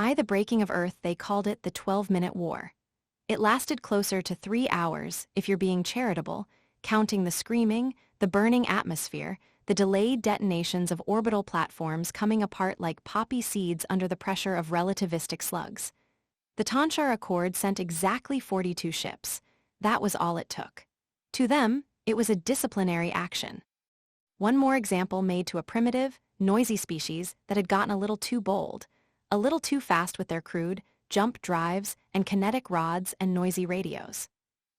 The breaking of Earth, they called it the 12-minute war. It lasted closer to 3 hours, if you're being charitable, counting the screaming, the burning atmosphere, the delayed detonations of orbital platforms coming apart like poppy seeds under the pressure of relativistic slugs. The Tanshar Accord sent exactly 42 ships. That was all it took. To them, it was a disciplinary action. One more example made to a primitive, noisy species that had gotten a little too bold, a little too fast with their crude, jump drives and kinetic rods and noisy radios.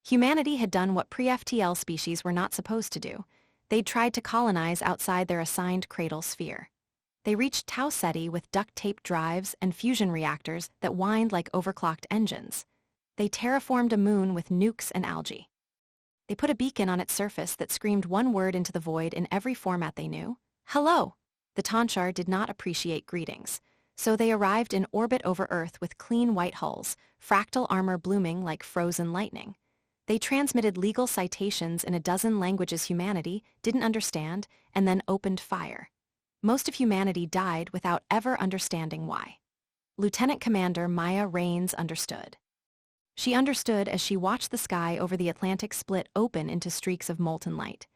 Humanity had done what pre-FTL species were not supposed to do. They'd tried to colonize outside their assigned cradle sphere. They reached Tau Ceti with duct-tape drives and fusion reactors that whined like overclocked engines. They terraformed a moon with nukes and algae. They put a beacon on its surface that screamed one word into the void in every format they knew: hello! The Tanshar did not appreciate greetings, so they arrived in orbit over Earth with clean white hulls, fractal armor blooming like frozen lightning. They transmitted legal citations in a dozen languages humanity didn't understand and then opened fire. Most of humanity died without ever understanding why. Lieutenant Commander Maya Raines understood. She understood as she watched the sky over the Atlantic split open into streaks of molten light.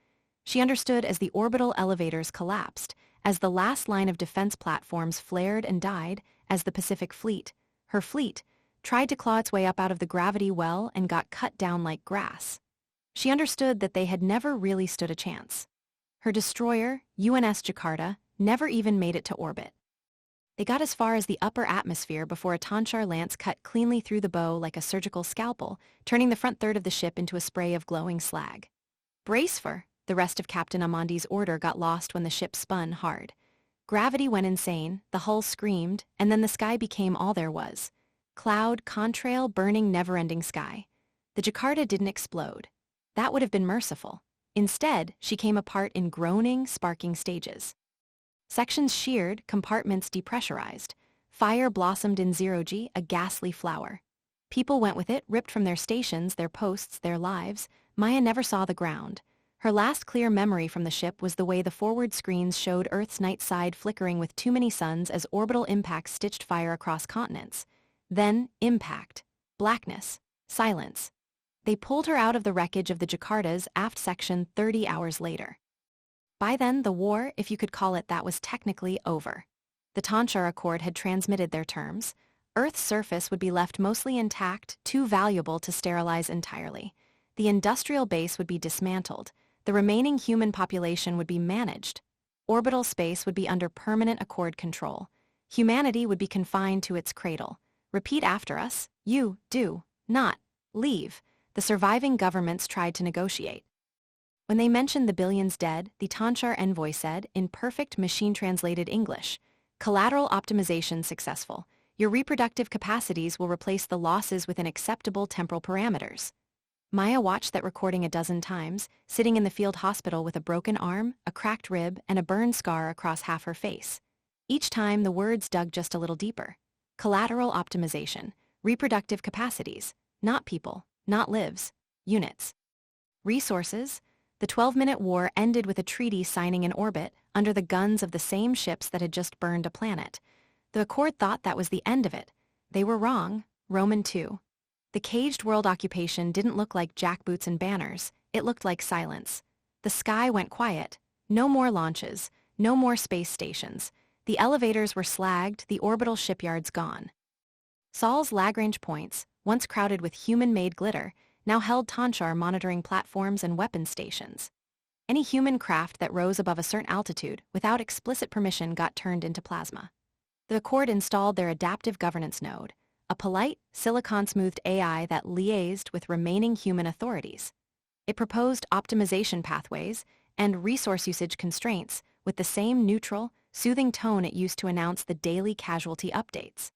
She understood as the orbital elevators collapsed, as the last line of defense platforms flared and died, as the Pacific Fleet, her fleet, tried to claw its way up out of the gravity well and got cut down like grass. She understood that they had never really stood a chance. Her destroyer, UNS Jakarta, never even made it to orbit. They got as far as the upper atmosphere before a Tanshar lance cut cleanly through the bow like a surgical scalpel, turning the front third of the ship into a spray of glowing slag. Brace for! The rest of Captain Amandi's order got lost when the ship spun hard. Gravity went insane, the hull screamed, and then the sky became all there was. Cloud, contrail, burning, never-ending sky. The Jakarta didn't explode. That would have been merciful. Instead, she came apart in groaning, sparking stages. Sections sheared, compartments depressurized. Fire blossomed in zero-G, a ghastly flower. People went with it, ripped from their stations, their posts, their lives. Maya never saw the ground. Her last clear memory from the ship was the way the forward screens showed Earth's night side flickering with too many suns as orbital impacts stitched fire across continents. Then, impact. Blackness. Silence. They pulled her out of the wreckage of the Jakarta's aft section 30 hours later. By then, the war, if you could call it that, was technically over. The Tanshar Accord had transmitted their terms. Earth's surface would be left mostly intact, too valuable to sterilize entirely. The industrial base would be dismantled. The remaining human population would be managed. Orbital space would be under permanent Accord control. Humanity would be confined to its cradle. Repeat after us. You, do, not, leave. The surviving governments tried to negotiate. When they mentioned the billions dead, the Tanshar envoy said, in perfect machine-translated English, "Collateral optimization successful. Your reproductive capacities will replace the losses within acceptable temporal parameters." Maya watched that recording a dozen times, sitting in the field hospital with a broken arm, a cracked rib, and a burn scar across half her face. Each time, the words dug just a little deeper. Collateral optimization. Reproductive capacities. Not people, not lives. Units. Resources. The 12-minute war ended with a treaty signing in orbit, under the guns of the same ships that had just burned a planet. The Accord thought that was the end of it. They were wrong. Roman II. The caged world occupation didn't look like jackboots and banners. It looked like silence. The sky went quiet. No more launches. No more space stations. The elevators were slagged, the orbital shipyards gone. Sol's Lagrange points, once crowded with human-made glitter, now held Tanshar monitoring platforms and weapons stations. Any human craft that rose above a certain altitude, without explicit permission, got turned into plasma. The Accord installed their adaptive governance node, a polite, silicon-smoothed AI that liaised with remaining human authorities. It proposed optimization pathways and resource usage constraints with the same neutral, soothing tone it used to announce the daily casualty updates.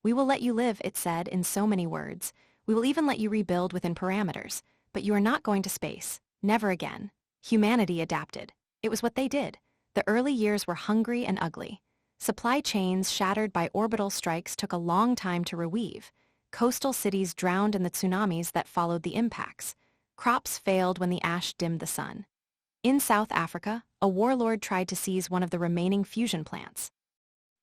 "We will let you live," it said in so many words. "We will even let you rebuild within parameters, but you are not going to space. Never again." Humanity adapted. It was what they did. The early years were hungry and ugly. Supply chains shattered by orbital strikes took a long time to reweave. Coastal cities drowned in the tsunamis that followed the impacts. Crops failed when the ash dimmed the sun. In South Africa, a warlord tried to seize one of the remaining fusion plants.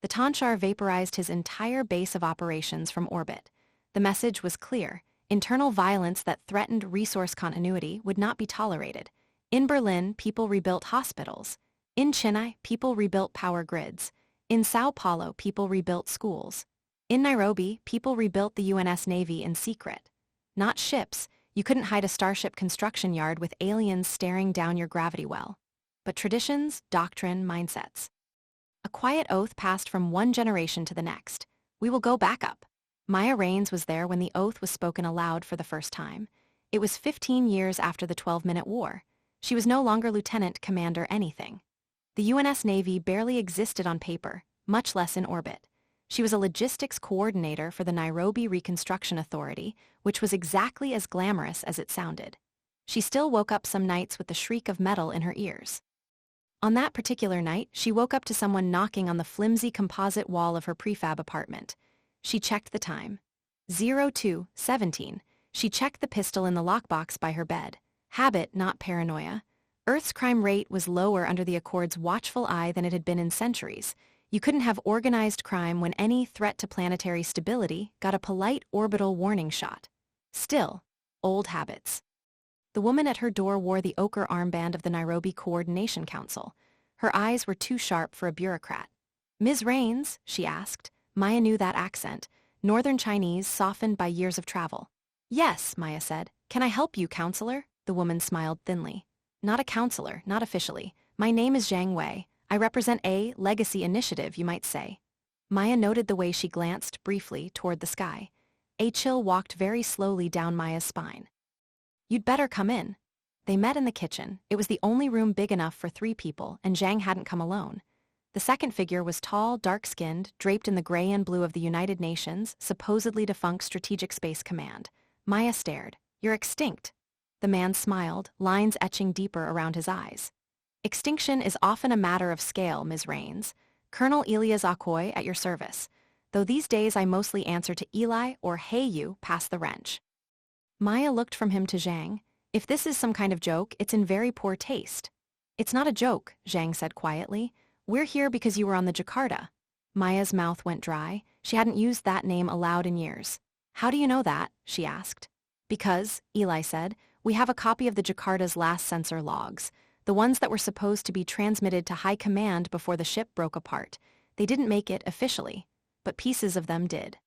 The Tanchar vaporized his entire base of operations from orbit. The message was clear. Internal violence that threatened resource continuity would not be tolerated. In Berlin, people rebuilt hospitals. In Chennai, people rebuilt power grids. In Sao Paulo, people rebuilt schools. In Nairobi, people rebuilt the UNS Navy in secret. Not ships. You couldn't hide a starship construction yard with aliens staring down your gravity well. But traditions, doctrine, mindsets. A quiet oath passed from one generation to the next. We will go back up. Maya Raines was there when the oath was spoken aloud for the first time. It was 15 years after the 12-minute war. She was no longer lieutenant commander anything. The UNS Navy barely existed on paper, much less in orbit. She was a logistics coordinator for the Nairobi Reconstruction Authority, which was exactly as glamorous as it sounded. She still woke up some nights with the shriek of metal in her ears. On that particular night, she woke up to someone knocking on the flimsy composite wall of her prefab apartment. She checked the time. 02:17. She checked the pistol in the lockbox by her bed. Habit, not paranoia. Earth's crime rate was lower under the Accord's watchful eye than it had been in centuries. You couldn't have organized crime when any threat to planetary stability got a polite orbital warning shot. Still, old habits. The woman at her door wore the ochre armband of the Nairobi Coordination Council. Her eyes were too sharp for a bureaucrat. "Ms. Raines?" she asked. Maya knew that accent, Northern Chinese softened by years of travel. "Yes," Maya said. "Can I help you, counselor?" The woman smiled thinly. "Not a counselor, not officially. My name is Zhang Wei. I represent a legacy initiative, you might say." Maya noted the way she glanced briefly toward the sky. A chill walked very slowly down Maya's spine. "You'd better come in." They met in the kitchen. It was the only room big enough for 3 people, and Zhang hadn't come alone. The second figure was tall, dark-skinned, draped in the gray and blue of the United Nations, supposedly defunct Strategic Space Command. Maya stared. "You're extinct." The man smiled, lines etching deeper around his eyes. "Extinction is often a matter of scale, Ms. Raines. Colonel Elias Akoy at your service. Though these days I mostly answer to Eli or hey you, pass the wrench." Maya looked from him to Zhang. "If this is some kind of joke, it's in very poor taste." "It's not a joke," Zhang said quietly. "We're here because you were on the Jakarta." Maya's mouth went dry. She hadn't used that name aloud in years. "How do you know that?" she asked. "Because," Eli said, "we have a copy of the Jakarta's last sensor logs, the ones that were supposed to be transmitted to high command before the ship broke apart. They didn't make it officially, but pieces of them did."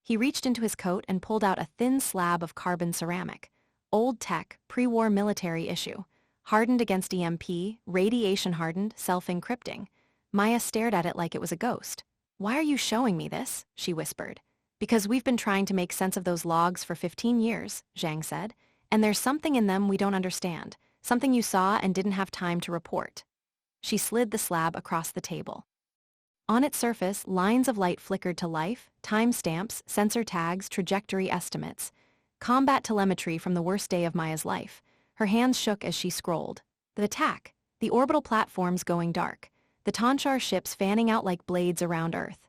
He reached into his coat and pulled out a thin slab of carbon ceramic. Old tech, pre-war military issue. Hardened against EMP, radiation-hardened, self-encrypting. Maya stared at it like it was a ghost. "Why are you showing me this?" she whispered. "Because we've been trying to make sense of those logs for 15 years, Zhang said, "and there's something in them we don't understand, something you saw and didn't have time to report." She slid the slab across the table. On its surface, lines of light flickered to life, timestamps, sensor tags, trajectory estimates. Combat telemetry from the worst day of Maya's life. Her hands shook as she scrolled. The attack. The orbital platforms going dark. The Tanchar ships fanning out like blades around Earth.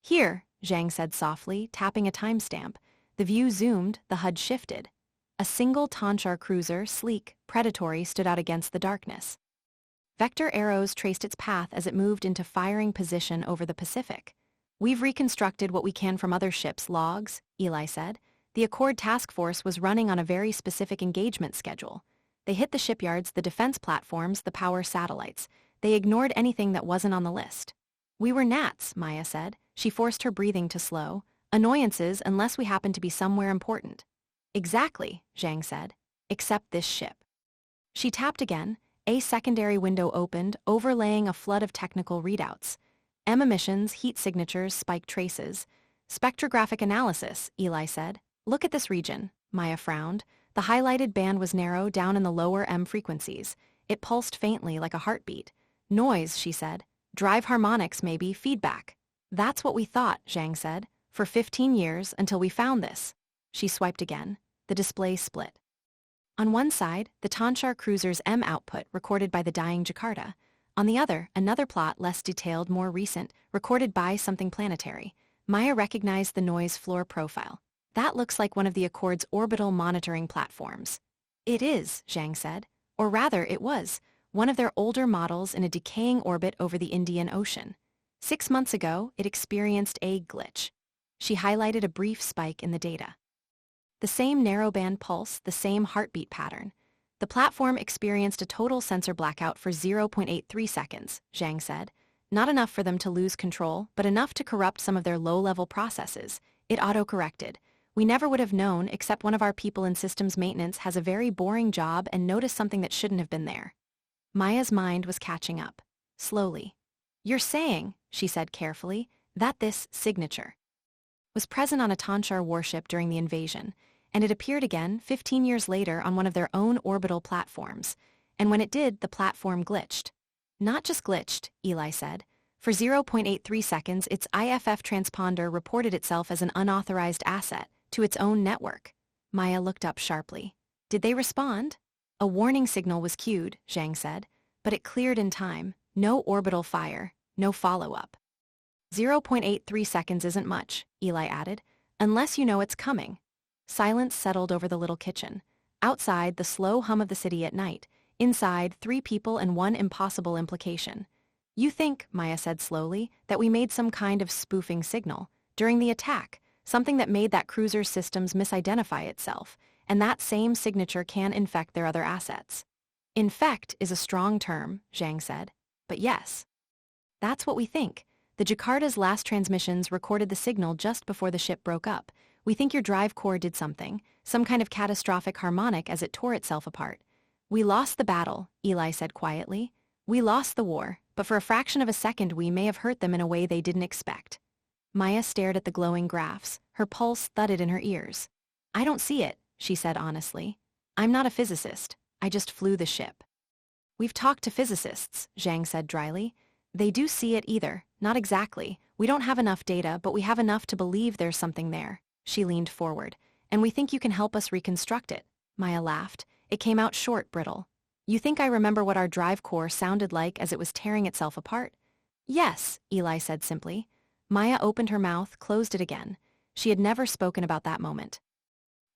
"Here," Zhang said softly, tapping a timestamp. The view zoomed, the HUD shifted. A single Tanchar cruiser, sleek, predatory, stood out against the darkness. Vector arrows traced its path as it moved into firing position over the Pacific. "We've reconstructed what we can from other ships' logs," Eli said. "The Accord task force was running on a very specific engagement schedule. They hit the shipyards, the defense platforms, the power satellites. They ignored anything that wasn't on the list." "We were gnats," Maya said. She forced her breathing to slow. "Annoyances unless we happen to be somewhere important." "Exactly," Zhang said. "Except this ship." She tapped again. A secondary window opened, overlaying a flood of technical readouts. M emissions, heat signatures, spike traces. "Spectrographic analysis," Eli said. "Look at this region." Maya frowned. The highlighted band was narrow, down in the lower M frequencies. It pulsed faintly like a heartbeat. "Noise," she said. "Drive harmonics, maybe, feedback." "That's what we thought," Zhang said. "For 15 years, until we found this." She swiped again. The display split. On one side, the Tanchar cruiser's M output recorded by the dying Jakarta. On the other, another plot, less detailed, more recent, recorded by something planetary. Maya recognized the noise floor profile. "That looks like one of the Accord's orbital monitoring platforms." "It is," Zhang said. "Or rather, it was. One of their older models in a decaying orbit over the Indian Ocean." 6 months ago, it experienced a glitch. She highlighted a brief spike in the data. The same narrowband pulse, the same heartbeat pattern. The platform experienced a total sensor blackout for 0.83 seconds, Zhang said. Not enough for them to lose control, but enough to corrupt some of their low-level processes. It auto-corrected. We never would have known, except one of our people in systems maintenance has a very boring job and noticed something that shouldn't have been there. Maya's mind was catching up. Slowly. You're saying, she said carefully, that this signature was present on a Tanshar warship during the invasion, and it appeared again 15 years later on one of their own orbital platforms. And when it did, the platform glitched. Not just glitched, Eli said. For 0.83 seconds, its IFF transponder reported itself as an unauthorized asset to its own network. Maya looked up sharply. Did they respond? A warning signal was cued, Zhang said, but it cleared in time. No orbital fire, no follow-up. 0.83 seconds isn't much, Eli added, unless you know it's coming. Silence settled over the little kitchen. Outside, the slow hum of the city at night. Inside, 3 people and one impossible implication. You think, Maya said slowly, that we made some kind of spoofing signal during the attack, something that made that cruiser's systems misidentify itself, and that same signature can infect their other assets. Infect is a strong term, Zhang said, but yes. That's what we think. The Jakarta's last transmissions recorded the signal just before the ship broke up. We think your drive core did something, some kind of catastrophic harmonic as it tore itself apart. We lost the battle, Eli said quietly. We lost the war, but for a fraction of a second we may have hurt them in a way they didn't expect. Maya stared at the glowing graphs, her pulse thudded in her ears. I don't see it, she said honestly. I'm not a physicist, I just flew the ship. We've talked to physicists, Zhang said dryly. They do see it either, not exactly. We don't have enough data, but we have enough to believe there's something there. She leaned forward. And we think you can help us reconstruct it. Maya laughed. It came out short, brittle. You think I remember what our drive core sounded like as it was tearing itself apart? Yes, Eli said simply. Maya opened her mouth, closed it again. She had never spoken about that moment.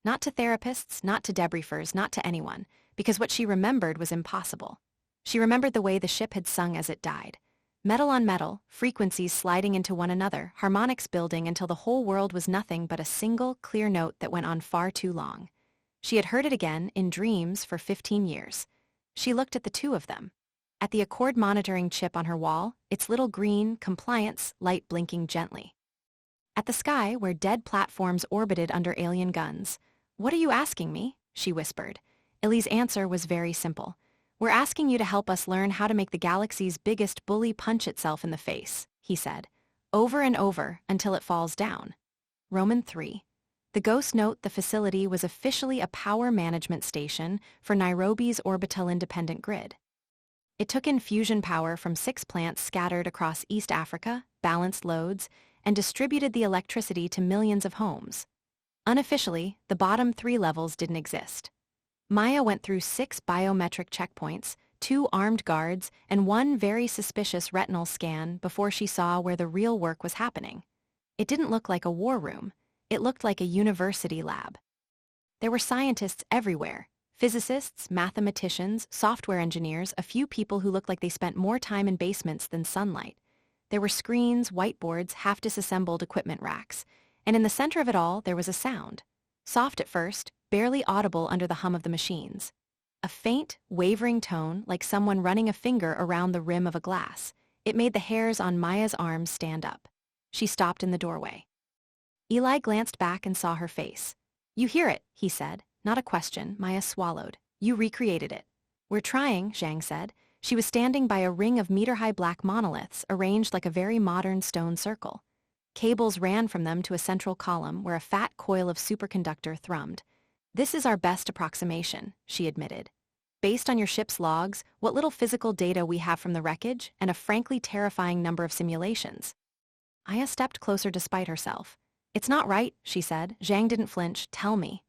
Not to therapists, not to debriefers, not to anyone, because what she remembered was impossible. She remembered the way the ship had sung as it died. Metal on metal, frequencies sliding into one another, harmonics building until the whole world was nothing but a single, clear note that went on far too long. She had heard it again, in dreams, for 15 years. She looked at the 2 of them. At the Accord monitoring chip on her wall, its little green, compliance light blinking gently. At the sky, where dead platforms orbited under alien guns. What are you asking me? She whispered. Ellie's answer was very simple. We're asking you to help us learn how to make the galaxy's biggest bully punch itself in the face, he said. Over and over, until it falls down. Roman 3. The ghost note the facility was officially a power management station for Nairobi's orbital independent grid. It took in fusion power from 6 plants scattered across East Africa, balanced loads, and distributed the electricity to millions of homes. Unofficially, the bottom 3 levels didn't exist. Maya went through 6 biometric checkpoints, 2 armed guards, and 1 very suspicious retinal scan before she saw where the real work was happening. It didn't look like a war room. It looked like a university lab. There were scientists everywhere. Physicists, mathematicians, software engineers, a few people who looked like they spent more time in basements than sunlight. There were screens, whiteboards, half-disassembled equipment racks. And in the center of it all, there was a sound. Soft at first, barely audible under the hum of the machines. A faint, wavering tone like someone running a finger around the rim of a glass. It made the hairs on Maya's arms stand up. She stopped in the doorway. Eli glanced back and saw her face. You hear it, he said. Not a question, Maya swallowed. You recreated it. We're trying, Zhang said. She was standing by a ring of meter-high black monoliths arranged like a very modern stone circle. Cables ran from them to a central column where a fat coil of superconductor thrummed. This is our best approximation, she admitted. Based on your ship's logs, what little physical data we have from the wreckage, and a frankly terrifying number of simulations. Aya stepped closer despite herself. It's not right, she said. Zhang didn't flinch. Tell me.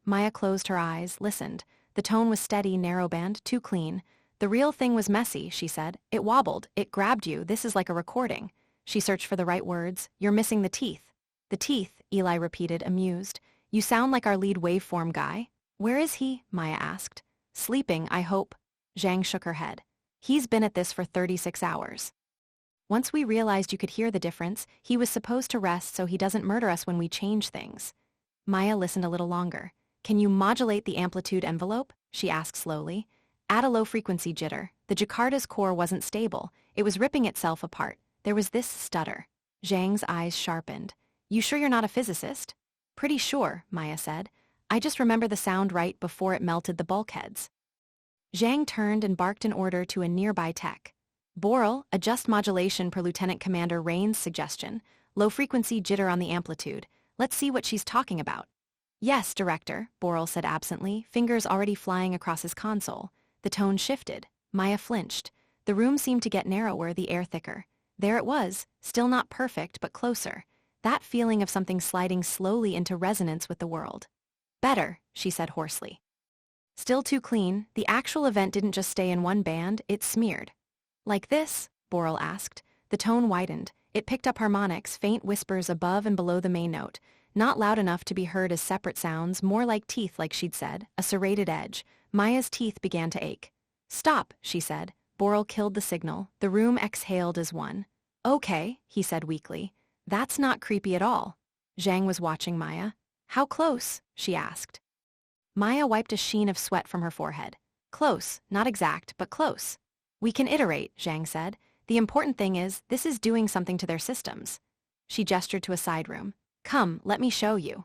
Maya closed her eyes, listened. The tone was steady, narrowband, too clean. The real thing was messy, she said. It wobbled. It grabbed you. This is like a recording. She searched for the right words. You're missing the teeth. The teeth, Eli repeated, amused. You sound like our lead waveform guy. Where is he? Maya asked. Sleeping, I hope. Zhang shook her head. He's been at this for 36 hours. Once we realized you could hear the difference, he was supposed to rest so he doesn't murder us when we change things. Maya listened a little longer. Can you modulate the amplitude envelope? She asked slowly. Add a low-frequency jitter. The Jakarta's core wasn't stable. It was ripping itself apart. There was this stutter. Zhang's eyes sharpened. You sure you're not a physicist? Pretty sure, Maya said. I just remember the sound right before it melted the bulkheads. Zhang turned and barked an order to a nearby tech. Borel, adjust modulation per Lieutenant Commander Rain's suggestion. Low-frequency jitter on the amplitude. Let's see what she's talking about. Yes, Director, Borel said absently, fingers already flying across his console. The tone shifted. Maya flinched. The room seemed to get narrower, the air thicker. There it was, still not perfect, but closer. That feeling of something sliding slowly into resonance with the world. Better, she said hoarsely. Still too clean, the actual event didn't just stay in one band, it smeared. Like this? Borel asked. The tone widened. It picked up harmonics, faint whispers above and below the main note. Not loud enough to be heard as separate sounds, more like teeth, like she'd said, a serrated edge. Maya's teeth began to ache. Stop, she said. Borel killed the signal. The room exhaled as one. Okay, he said weakly. That's not creepy at all. Zhang was watching Maya. How close? She asked. Maya wiped a sheen of sweat from her forehead. Close, not exact, but close. We can iterate, Zhang said. The important thing is, this is doing something to their systems. She gestured to a side room. Come, let me show you.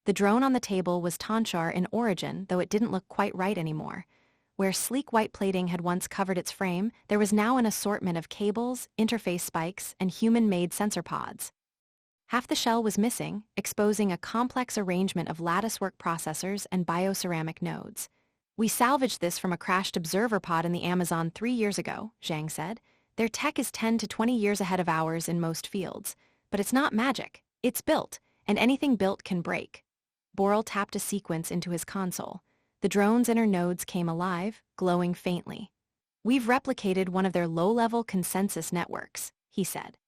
The drone on the table was Tanchar in origin, though it didn't look quite right anymore. Where sleek white plating had once covered its frame, there was now an assortment of cables, interface spikes, and human-made sensor pods. Half the shell was missing, exposing a complex arrangement of latticework processors and bioceramic nodes. We salvaged this from a crashed observer pod in the Amazon 3 years ago, Zhang said. Their tech is 10 to 20 years ahead of ours in most fields. But it's not magic. It's built, and anything built can break. Borel tapped a sequence into his console. The drone's inner nodes came alive, glowing faintly. We've replicated one of their low-level consensus networks, he said.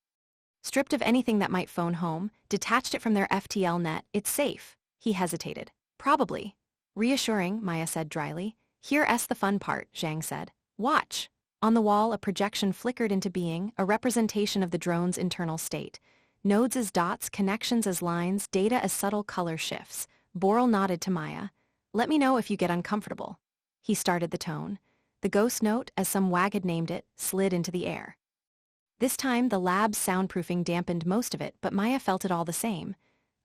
Stripped of anything that might phone home, detached it from their FTL net, it's safe. He hesitated. Probably. Reassuring, Maya said dryly. Here's the fun part, Zhang said. Watch. On the wall, a projection flickered into being, a representation of the drone's internal state. Nodes as dots, connections as lines, data as subtle color shifts. Borel nodded to Maya. Let me know if you get uncomfortable. He started the tone. The ghost note, as some wag had named it, slid into the air. This time, the lab's soundproofing dampened most of it, but Maya felt it all the same.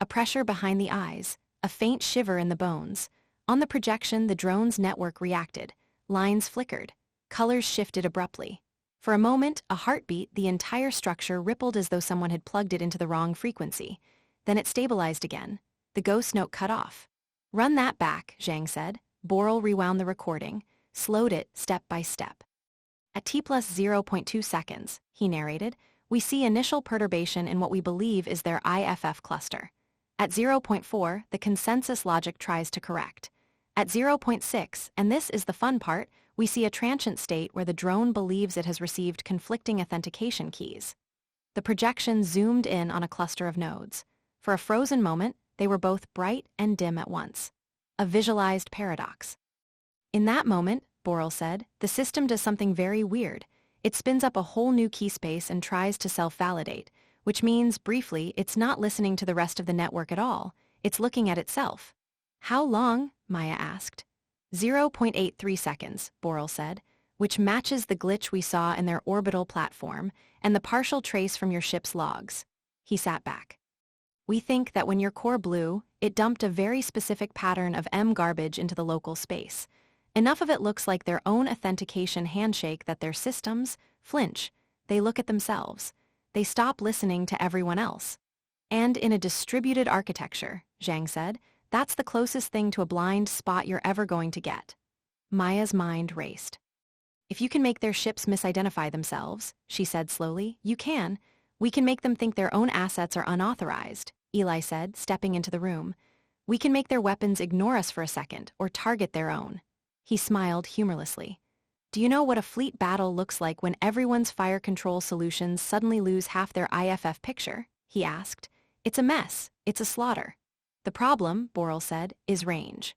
A pressure behind the eyes, a faint shiver in the bones. On the projection, the drone's network reacted. Lines flickered. Colors shifted abruptly. For a moment, a heartbeat, the entire structure rippled as though someone had plugged it into the wrong frequency. Then it stabilized again. The ghost note cut off. Run that back, Zhang said. Borel rewound the recording, slowed it step by step. At T plus 0.2 seconds, he narrated, we see initial perturbation in what we believe is their IFF cluster. At 0.4, the consensus logic tries to correct. At 0.6, and this is the fun part, we see a transient state where the drone believes it has received conflicting authentication keys. The projection zoomed in on a cluster of nodes. For a frozen moment, they were both bright and dim at once. A visualized paradox. In that moment, Borel said, the system does something very weird. It spins up a whole new key space and tries to self-validate, which means, briefly, it's not listening to the rest of the network at all. It's looking at itself. How long? Maya asked. 0.83 seconds, Borel said, which matches the glitch we saw in their orbital platform and the partial trace from your ship's logs. He sat back. We think that when your core blew, it dumped a very specific pattern of M garbage into the local space. Enough of it looks like their own authentication handshake that their systems flinch. They look at themselves. They stop listening to everyone else. And in a distributed architecture, Zhang said, that's the closest thing to a blind spot you're ever going to get. Maya's mind raced. If you can make their ships misidentify themselves, she said slowly, you can. We can make them think their own assets are unauthorized, Eli said, stepping into the room. We can make their weapons ignore us for a second, or target their own. He smiled humorlessly. Do you know what a fleet battle looks like when everyone's fire control solutions suddenly lose half their IFF picture? He asked. It's a mess. It's a slaughter. The problem, Borel said, is range.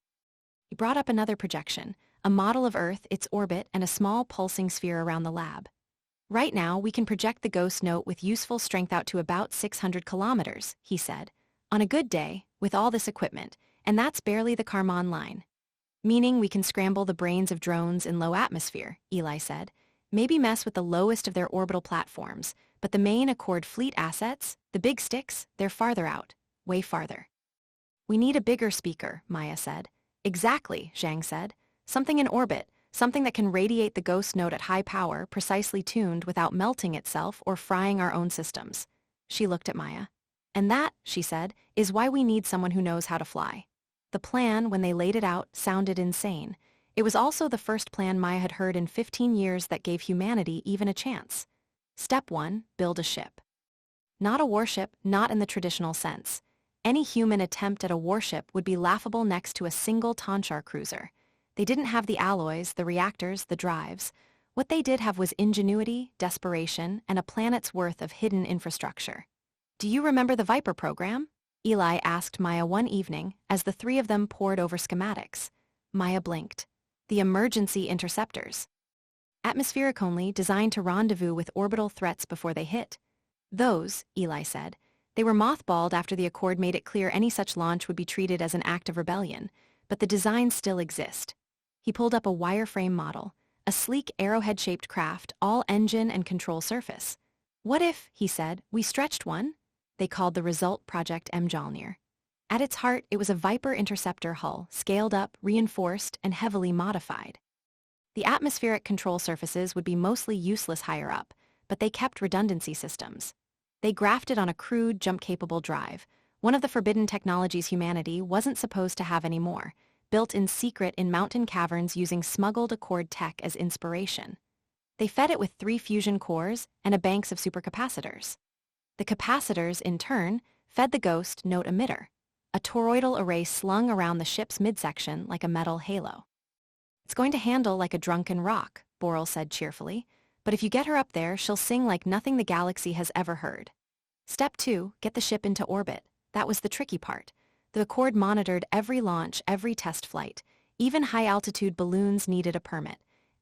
He brought up another projection, a model of Earth, its orbit, and a small pulsing sphere around the lab. Right now, we can project the ghost note with useful strength out to about 600 kilometers, he said. On a good day, with all this equipment, and that's barely the Kármán line. Meaning we can scramble the brains of drones in low atmosphere, Eli said. Maybe mess with the lowest of their orbital platforms, but the main Accord fleet assets, the big sticks, they're farther out, way farther. We need a bigger speaker, Maya said. Exactly, Zhang said. Something in orbit, something that can radiate the ghost note at high power, precisely tuned without melting itself or frying our own systems. She looked at Maya. And that, she said, is why we need someone who knows how to fly. The plan, when they laid it out, sounded insane. It was also the first plan Maya had heard in 15 years that gave humanity even a chance. Step 1, build a ship. Not a warship, not in the traditional sense. Any human attempt at a warship would be laughable next to a single Tanchar cruiser. They didn't have the alloys, the reactors, the drives. What they did have was ingenuity, desperation, and a planet's worth of hidden infrastructure. Do you remember the Viper program? Eli asked Maya one evening as the three of them pored over schematics. Maya blinked. The emergency interceptors. Atmospheric only, designed to rendezvous with orbital threats before they hit. Those, Eli said. They were mothballed after the Accord made it clear any such launch would be treated as an act of rebellion, but the designs still exist. He pulled up a wireframe model, a sleek arrowhead-shaped craft, all engine and control surface. What if, he said, we stretched one? They called the result Project Mjolnir. At its heart, it was a Viper interceptor hull, scaled up, reinforced, and heavily modified. The atmospheric control surfaces would be mostly useless higher up, but they kept redundancy systems. They grafted on a crude, jump-capable drive, one of the forbidden technologies humanity wasn't supposed to have anymore, built in secret in mountain caverns using smuggled Accord tech as inspiration. They fed it with 3 fusion cores and a banks of supercapacitors. The capacitors, in turn, fed the ghost note emitter, a toroidal array slung around the ship's midsection like a metal halo. It's going to handle like a drunken rock, Borel said cheerfully, but if you get her up there, she'll sing like nothing the galaxy has ever heard. Step 2, get the ship into orbit. That was the tricky part. The Accord monitored every launch, every test flight. Even high-altitude balloons needed a permit.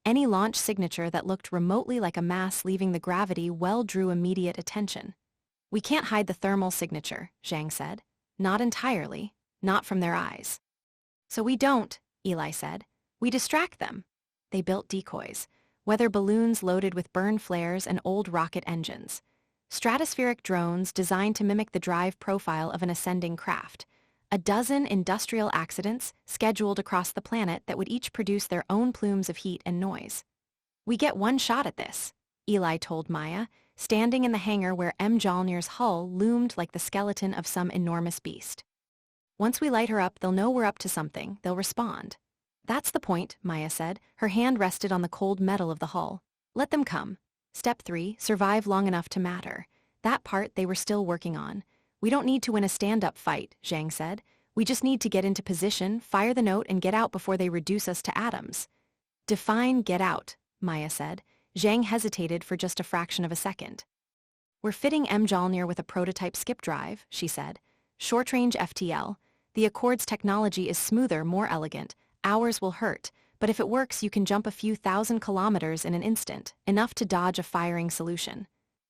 Any launch signature that looked remotely like a mass leaving the gravity well drew immediate attention. We can't hide the thermal signature, Zhang said. Not entirely, not from their eyes. So we don't, Eli said. We distract them. They built decoys, weather balloons loaded with burn flares and old rocket engines. Stratospheric drones designed to mimic the drive profile of an ascending craft. A dozen industrial accidents scheduled across the planet that would each produce their own plumes of heat and noise. We get one shot at this, Eli told Maya, standing in the hangar where Mjolnir's hull loomed like the skeleton of some enormous beast. Once we light her up, they'll know we're up to something, they'll respond. That's the point, Maya said. Her hand rested on the cold metal of the hull. Let them come. Step 3, survive long enough to matter. That part they were still working on. We don't need to win a stand-up fight, Zhang said. We just need to get into position, fire the note, and get out before they reduce us to atoms. Define get out, Maya said. Zhang hesitated for just a fraction of a second. We're fitting Mjolnir with a prototype skip drive, she said. Short-range FTL. The Accord's technology is smoother, more elegant. Ours will hurt, but if it works, you can jump a few thousand kilometers in an instant, enough to dodge a firing solution.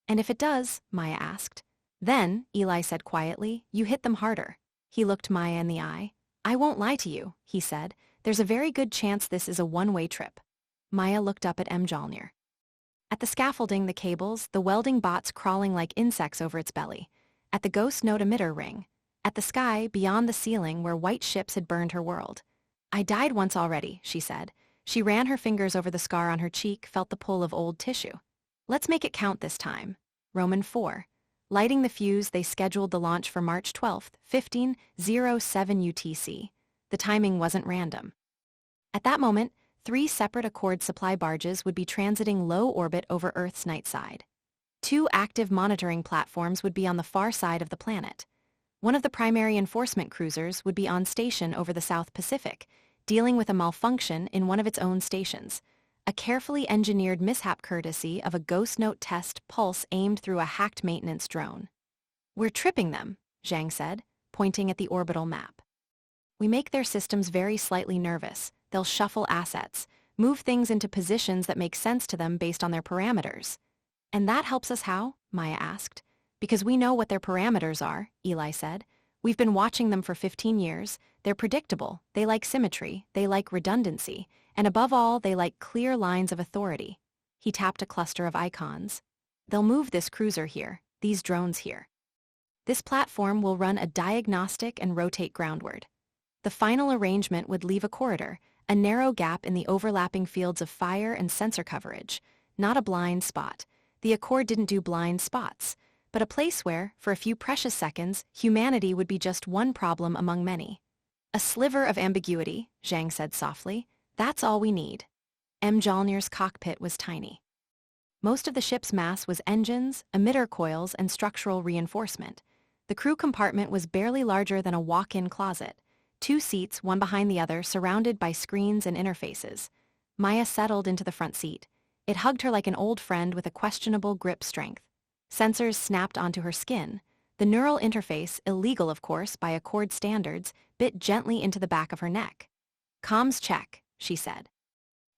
And if it does, Maya asked. Then, Eli said quietly, you hit them harder. He looked Maya in the eye. I won't lie to you, he said. There's a very good chance this is a one-way trip. Maya looked up at Mjolnir. At the scaffolding, the cables, the welding bots crawling like insects over its belly. At the ghost note emitter ring. At the sky, beyond the ceiling where white ships had burned her world. I died once already, she said. She ran her fingers over the scar on her cheek, felt the pull of old tissue. Let's make it count this time. Roman 4. Lighting the fuse, they scheduled the launch for March 12, 15:07 UTC. The timing wasn't random. At that moment, 3 separate Accord supply barges would be transiting low orbit over Earth's night side. 2 active monitoring platforms would be on the far side of the planet. One of the primary enforcement cruisers would be on station over the South Pacific, dealing with a malfunction in one of its own stations. A carefully engineered mishap courtesy of a ghost note test pulse aimed through a hacked maintenance drone. We're tripping them, Zhang said, pointing at the orbital map. We make their systems very slightly nervous. They'll shuffle assets, move things into positions that make sense to them based on their parameters. And that helps us how? Maya asked. Because we know what their parameters are, Eli said. We've been watching them for 15 years. They're predictable, they like symmetry, they like redundancy, and above all, they like clear lines of authority. He tapped a cluster of icons. They'll move this cruiser here, these drones here. This platform will run a diagnostic and rotate groundward. The final arrangement would leave a corridor, a narrow gap in the overlapping fields of fire and sensor coverage, not a blind spot. The Accord didn't do blind spots, but a place where, for a few precious seconds, humanity would be just one problem among many. A sliver of ambiguity, Zhang said softly. That's all we need. Mjolnir's cockpit was tiny. Most of the ship's mass was engines, emitter coils, and structural reinforcement. The crew compartment was barely larger than a walk-in closet. 2 seats, one behind the other, surrounded by screens and interfaces. Maya settled into the front seat. It hugged her like an old friend with a questionable grip strength. Sensors snapped onto her skin. The neural interface, illegal of course by Accord standards, bit gently into the back of her neck. "Comms check," she said.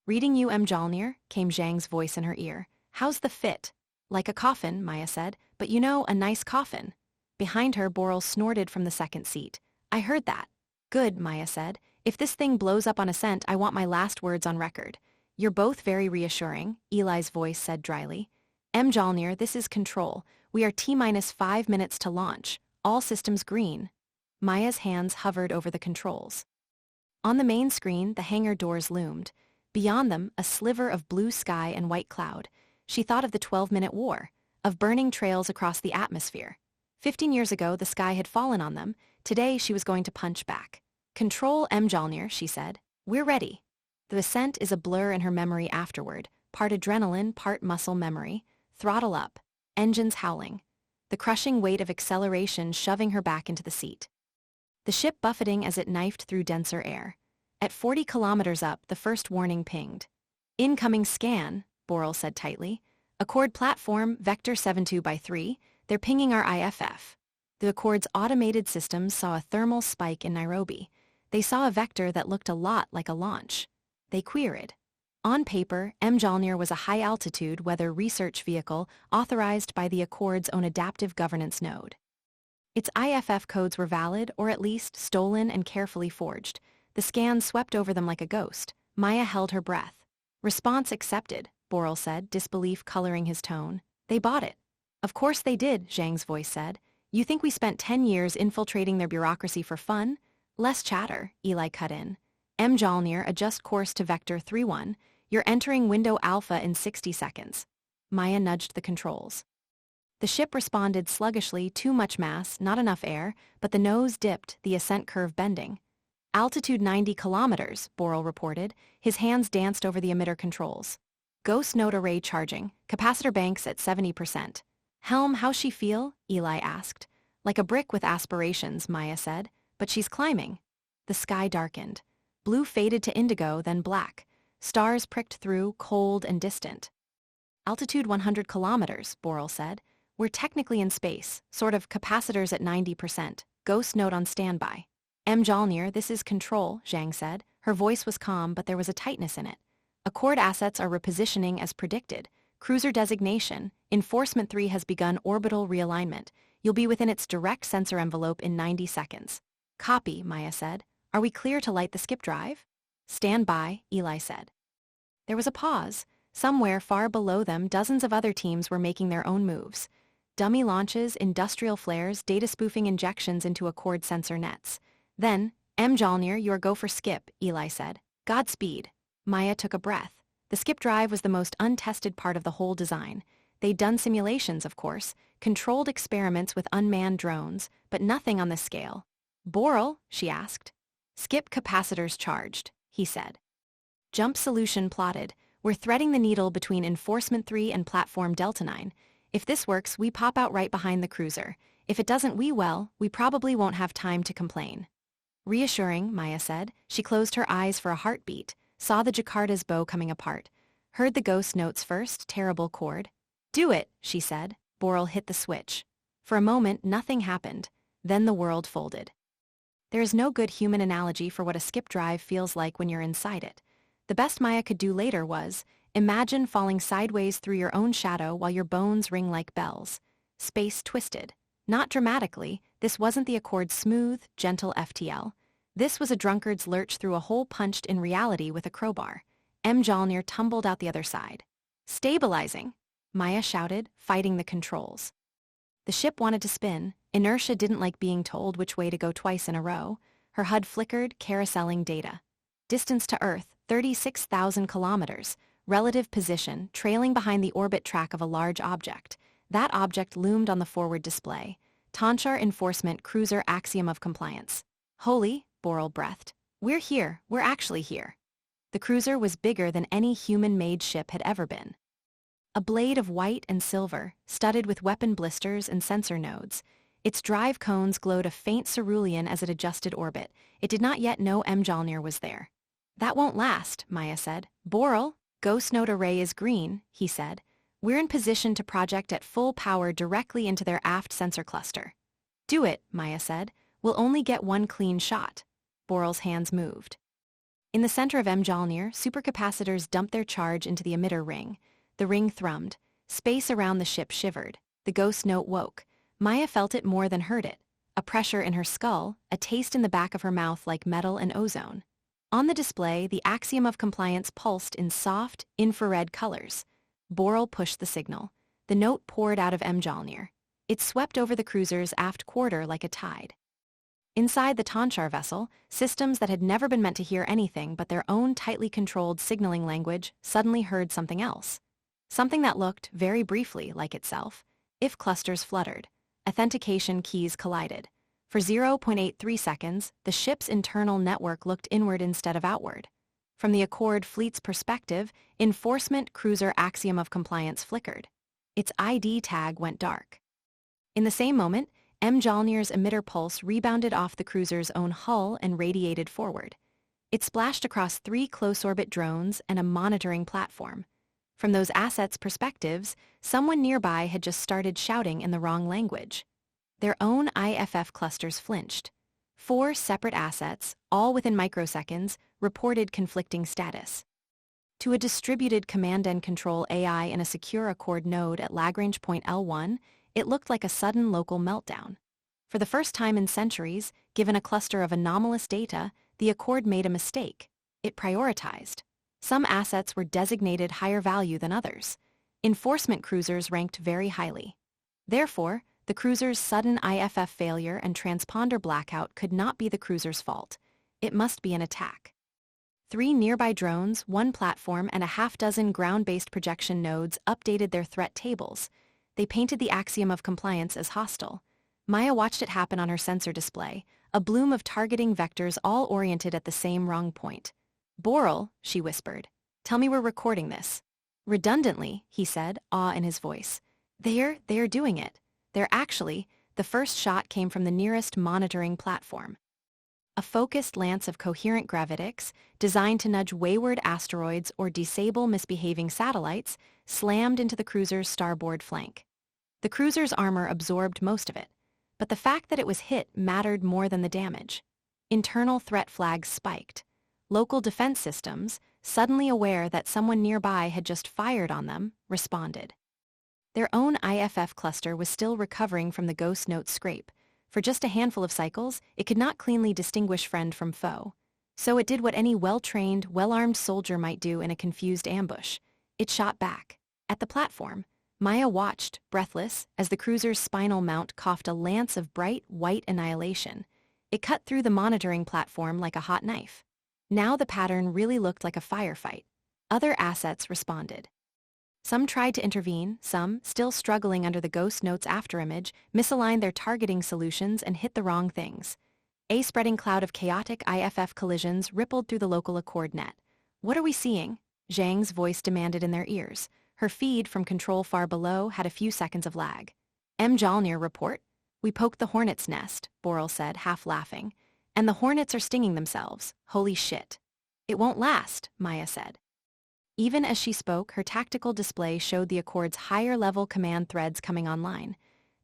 "Reading you, Mjolnir," came Zhang's voice in her ear. "How's the fit?" "Like a coffin," Maya said, "but you know, a nice coffin." Behind her, Boral snorted from the second seat. "I heard that." "Good," Maya said. "If this thing blows up on ascent, I want my last words on record." "You're both very reassuring," Eli's voice said dryly. "Mjolnir, this is Control. We are T-minus 5 minutes to launch. All systems green." Maya's hands hovered over the controls. On the main screen, the hangar doors loomed. Beyond them, a sliver of blue sky and white cloud. She thought of the 12-minute war, of burning trails across the atmosphere. 15 years ago, the sky had fallen on them. Today, she was going to punch back. "Control, Mjolnir," she said. "We're ready." The ascent is a blur in her memory afterward, part adrenaline, part muscle memory. Throttle up. Engines howling. The crushing weight of acceleration shoving her back into the seat. The ship buffeting as it knifed through denser air. At 40 kilometers up, the first warning pinged. "Incoming scan," Boral said tightly. "Accord platform, Vector 72x3. They're pinging our IFF." The Accord's automated systems saw a thermal spike in Nairobi. They saw a vector that looked a lot like a launch. They queried. On paper, Mjolnir was a high-altitude weather research vehicle authorized by the Accord's own adaptive governance node. Its IFF codes were valid, or at least stolen and carefully forged. The scan swept over them like a ghost. Maya held her breath. "Response accepted," Boral said, disbelief coloring his tone. "They bought it." "Of course they did," Zhang's voice said. "You think we spent 10 years infiltrating their bureaucracy for fun?" "Less chatter," Eli cut in. "Mjolnir, adjust course to Vector 31. You're entering window alpha in 60 seconds. Maya nudged the controls. The ship responded sluggishly, too much mass, not enough air, but the nose dipped, the ascent curve bending. "Altitude 90 kilometers, Boral reported. His hands danced over the emitter controls. "Ghost node array charging, capacitor banks at 70%. "Helm, how's she feel?" Eli asked. "Like a brick with aspirations," Maya said. "But she's climbing." The sky darkened. Blue faded to indigo, then black. Stars pricked through, cold and distant. "Altitude 100 kilometers, Boral said. "We're technically in space, sort of capacitors at 90%. Ghost node on standby." "Mjolnir, this is Control," Zhang said. Her voice was calm, but there was a tightness in it. "Accord assets are repositioning as predicted. Cruiser designation. Enforcement 3 has begun orbital realignment. You'll be within its direct sensor envelope in 90 seconds. "Copy," Maya said. "Are we clear to light the skip drive?" "Stand by," Eli said. There was a pause. Somewhere far below them, dozens of other teams were making their own moves. Dummy launches, industrial flares, data spoofing injections into Accord sensor nets. Then, "Mjolnir, you're go for skip," Eli said. "Godspeed." Maya took a breath. The skip drive was the most untested part of the whole design. They'd done simulations, of course, controlled experiments with unmanned drones, but nothing on this scale. "Boral?" she asked. "Skip capacitors charged," he said. Jump solution plotted. "We're threading the needle between Enforcement 3 and Platform Delta 9. If this works, we pop out right behind the cruiser. If it doesn't, we probably won't have time to complain." "Reassuring," Maya said. She closed her eyes for a heartbeat, saw the Jakarta's bow coming apart. Heard the ghost notes first, terrible chord. "Do it," she said. Boral hit the switch. For a moment, nothing happened. Then the world folded. There is no good human analogy for what a skip drive feels like when you're inside it. The best Maya could do later was, Imagine falling sideways through your own shadow while your bones ring like bells. Space twisted. Not dramatically, this wasn't the Accord's smooth, gentle FTL. This was a drunkard's lurch through a hole punched in reality with a crowbar. Mjolnir tumbled out the other side. Stabilizing! Maya shouted, fighting the controls. The ship wanted to spin. Inertia didn't like being told which way to go twice in a row. Her HUD flickered, carouseling data. Distance to Earth, 36,000 kilometers. Relative position, trailing behind the orbit track of a large object. That object loomed on the forward display. Tanchar Enforcement Cruiser Axiom of Compliance. Holy, Boral breathed. We're here, we're actually here. The cruiser was bigger than any human-made ship had ever been. A blade of white and silver, studded with weapon blisters and sensor nodes. Its drive cones glowed a faint cerulean as it adjusted orbit. It did not yet know Mjolnir was there. That won't last, Maya said. Boral, Ghost Node Array is green, he said. We're in position to project at full power directly into their aft sensor cluster. Do it, Maya said. We'll only get one clean shot. Boral's hands moved. In the center of Mjolnir, supercapacitors dumped their charge into the emitter ring. The ring thrummed. Space around the ship shivered. The ghost note woke. Maya felt it more than heard it. A pressure in her skull, a taste in the back of her mouth like metal and ozone. On the display, the Axiom of Compliance pulsed in soft, infrared colors. Boral pushed the signal. The note poured out of Mjolnir. It swept over the cruiser's aft quarter like a tide. Inside the Tanchar vessel, systems that had never been meant to hear anything but their own tightly controlled signaling language suddenly heard something else. Something that looked, very briefly, like itself. If clusters fluttered. Authentication keys collided. For 0.83 seconds, the ship's internal network looked inward instead of outward. From the Accord fleet's perspective, Enforcement Cruiser Axiom of Compliance flickered. Its ID tag went dark. In the same moment, Mjolnir's emitter pulse rebounded off the cruiser's own hull and radiated forward. It splashed across 3 close-orbit drones and a monitoring platform. From those assets' perspectives, someone nearby had just started shouting in the wrong language. Their own IFF clusters flinched. 4 separate assets, all within microseconds, reported conflicting status. To a distributed command and control AI in a secure Accord node at Lagrange point L1, it looked like a sudden local meltdown. For the first time in centuries, given a cluster of anomalous data, the Accord made a mistake. It prioritized. Some assets were designated higher value than others. Enforcement cruisers ranked very highly. Therefore, the cruiser's sudden IFF failure and transponder blackout could not be the cruiser's fault. It must be an attack. 3 nearby drones, 1 platform, and a half-dozen ground-based projection nodes updated their threat tables. They painted the Axiom of Compliance as hostile. Maya watched it happen on her sensor display, a bloom of targeting vectors all oriented at the same wrong point. Boral, she whispered. Tell me we're recording this. Redundantly, he said, awe in his voice. They're doing it. The first shot came from the nearest monitoring platform. A focused lance of coherent gravitics, designed to nudge wayward asteroids or disable misbehaving satellites, slammed into the cruiser's starboard flank. The cruiser's armor absorbed most of it, but the fact that it was hit mattered more than the damage. Internal threat flags spiked. Local defense systems, suddenly aware that someone nearby had just fired on them, responded. Their own IFF cluster was still recovering from the ghost note scrape. For just a handful of cycles, it could not cleanly distinguish friend from foe. So it did what any well-trained, well-armed soldier might do in a confused ambush. It shot back. At the platform, Maya watched, breathless, as the cruiser's spinal mount coughed a lance of bright, white annihilation. It cut through the monitoring platform like a hot knife. Now the pattern really looked like a firefight. Other assets responded. Some tried to intervene, some, still struggling under the ghost note's afterimage, misaligned their targeting solutions and hit the wrong things. A spreading cloud of chaotic IFF collisions rippled through the local Accord net. What are we seeing? Zhang's voice demanded in their ears. Her feed from control far below had a few seconds of lag. Mjolnir report? We poked the hornet's nest, Boral said, half laughing. And the hornets are stinging themselves. Holy shit. It won't last, Maya said. Even as she spoke, her tactical display showed the Accord's higher-level command threads coming online.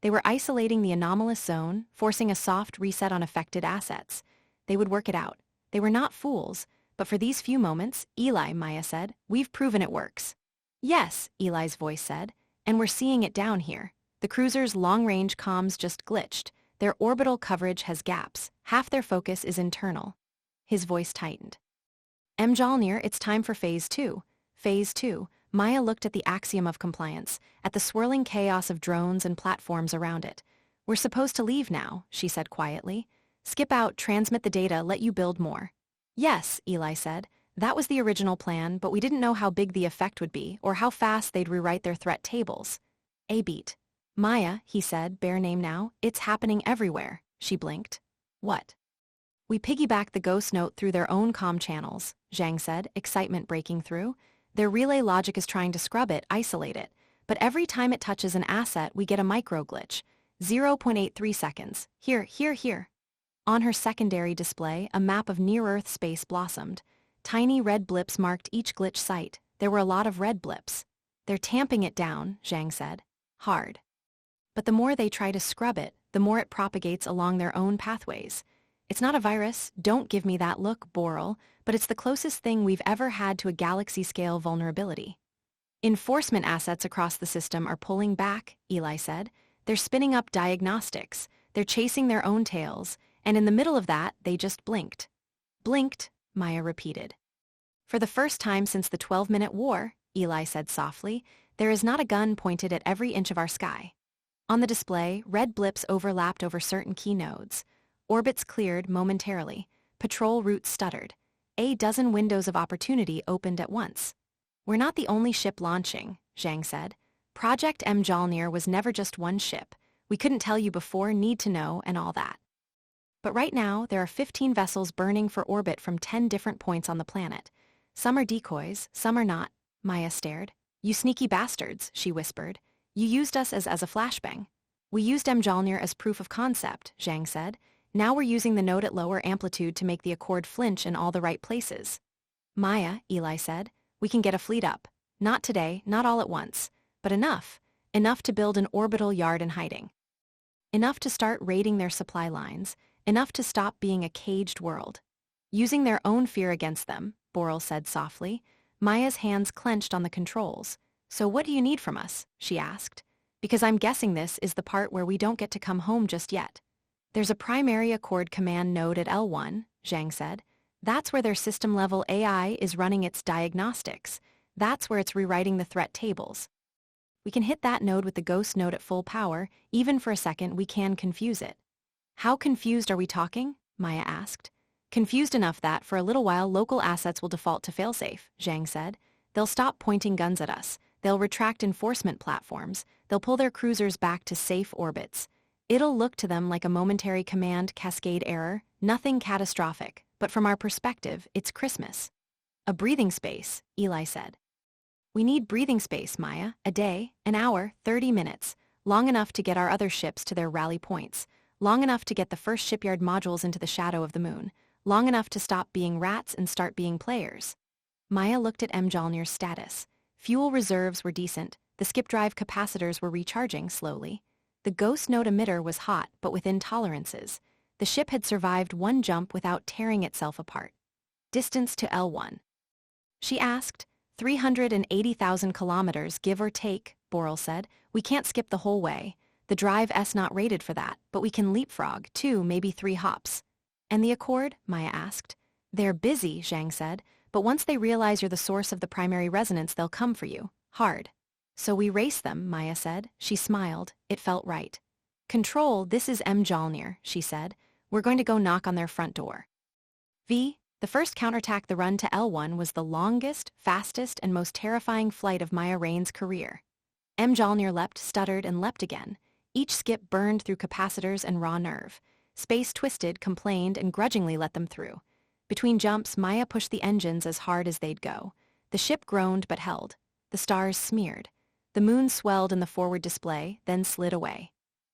They were isolating the anomalous zone, forcing a soft reset on affected assets. They would work it out. They were not fools. But for these few moments, Eli, Maya said, we've proven it works. Yes, Eli's voice said, and we're seeing it down here. The cruiser's long-range comms just glitched. Their orbital coverage has gaps. Half their focus is internal. His voice tightened. Mjolnir, it's time for Phase 2. Phase 2. Maya looked at the axiom of compliance, at the swirling chaos of drones and platforms around it. We're supposed to leave now, she said quietly. Skip out, transmit the data, let you build more. Yes, Eli said. That was the original plan, but we didn't know how big the effect would be, or how fast they'd rewrite their threat tables. A beat. Maya, he said, bare name now, it's happening everywhere. She blinked. What? We piggybacked the ghost note through their own comm channels, Zhang said, excitement breaking through. Their relay logic is trying to scrub it, isolate it. But every time it touches an asset, we get a micro glitch. 0.83 seconds. Here. On her secondary display, a map of near-Earth space blossomed. Tiny red blips marked each glitch site. There were a lot of red blips. They're tamping it down, Zhang said. Hard. But the more they try to scrub it, the more it propagates along their own pathways. It's not a virus, don't give me that look, Boral, but it's the closest thing we've ever had to a galaxy-scale vulnerability. Enforcement assets across the system are pulling back, Eli said. They're spinning up diagnostics. They're chasing their own tails, and in the middle of that, they just blinked. Blinked, Maya repeated. For the first time since the 12-minute war, Eli said softly, there is not a gun pointed at every inch of our sky. On the display, red blips overlapped over certain key nodes. Orbits cleared momentarily. Patrol routes stuttered. A dozen windows of opportunity opened at once. We're not the only ship launching, Zhang said. Project Mjolnir was never just one ship. We couldn't tell you before, need to know, and all that. But right now, there are 15 vessels burning for orbit from 10 different points on the planet. Some are decoys, some are not. Maya stared. You sneaky bastards, she whispered. You used us as a flashbang. We used Mjolnir as proof of concept, Zhang said. Now we're using the node at lower amplitude to make the Accord flinch in all the right places. Maya, Eli said, we can get a fleet up. Not today, not all at once, but enough. Enough to build an orbital yard in hiding. Enough to start raiding their supply lines. Enough to stop being a caged world. Using their own fear against them, Boral said softly. Maya's hands clenched on the controls. So what do you need from us? She asked. Because I'm guessing this is the part where we don't get to come home just yet. There's a primary Accord command node at L1, Zhang said. That's where their system-level AI is running its diagnostics. That's where it's rewriting the threat tables. We can hit that node with the ghost node at full power. Even for a second, we can confuse it. How confused are we talking? Maya asked. Confused enough that, for a little while, local assets will default to failsafe, Zhang said. They'll stop pointing guns at us. They'll retract enforcement platforms. They'll pull their cruisers back to safe orbits. It'll look to them like a momentary command cascade error, nothing catastrophic, but from our perspective, it's Christmas. A breathing space, Eli said. We need breathing space, Maya. A day, an hour, 30 minutes. Long enough to get our other ships to their rally points. Long enough to get the first shipyard modules into the shadow of the moon. Long enough to stop being rats and start being players. Maya looked at Mjolnir's status. Fuel reserves were decent. The skip drive capacitors were recharging slowly. The ghost node emitter was hot, but within tolerances. The ship had survived one jump without tearing itself apart. Distance to L1. She asked. 380,000 kilometers, give or take, Boral said. We can't skip the whole way. The drive S not rated for that, but we can leapfrog 2, maybe 3 hops. And the Accord? Maya asked. They're busy, Zhang said, but once they realize you're the source of the primary resonance, they'll come for you. Hard. So we race them, Maya said. She smiled. It felt right. Control, this is Mjolnir, she said. We're going to go knock on their front door. V. The first counterattack the run to L1 was the longest, fastest, and most terrifying flight of Maya Rain's career. Mjolnir leapt, stuttered, and leapt again. Each skip burned through capacitors and raw nerve. Space twisted, complained, and grudgingly let them through. Between jumps, Maya pushed the engines as hard as they'd go. The ship groaned but held. The stars smeared. The moon swelled in the forward display, then slid away.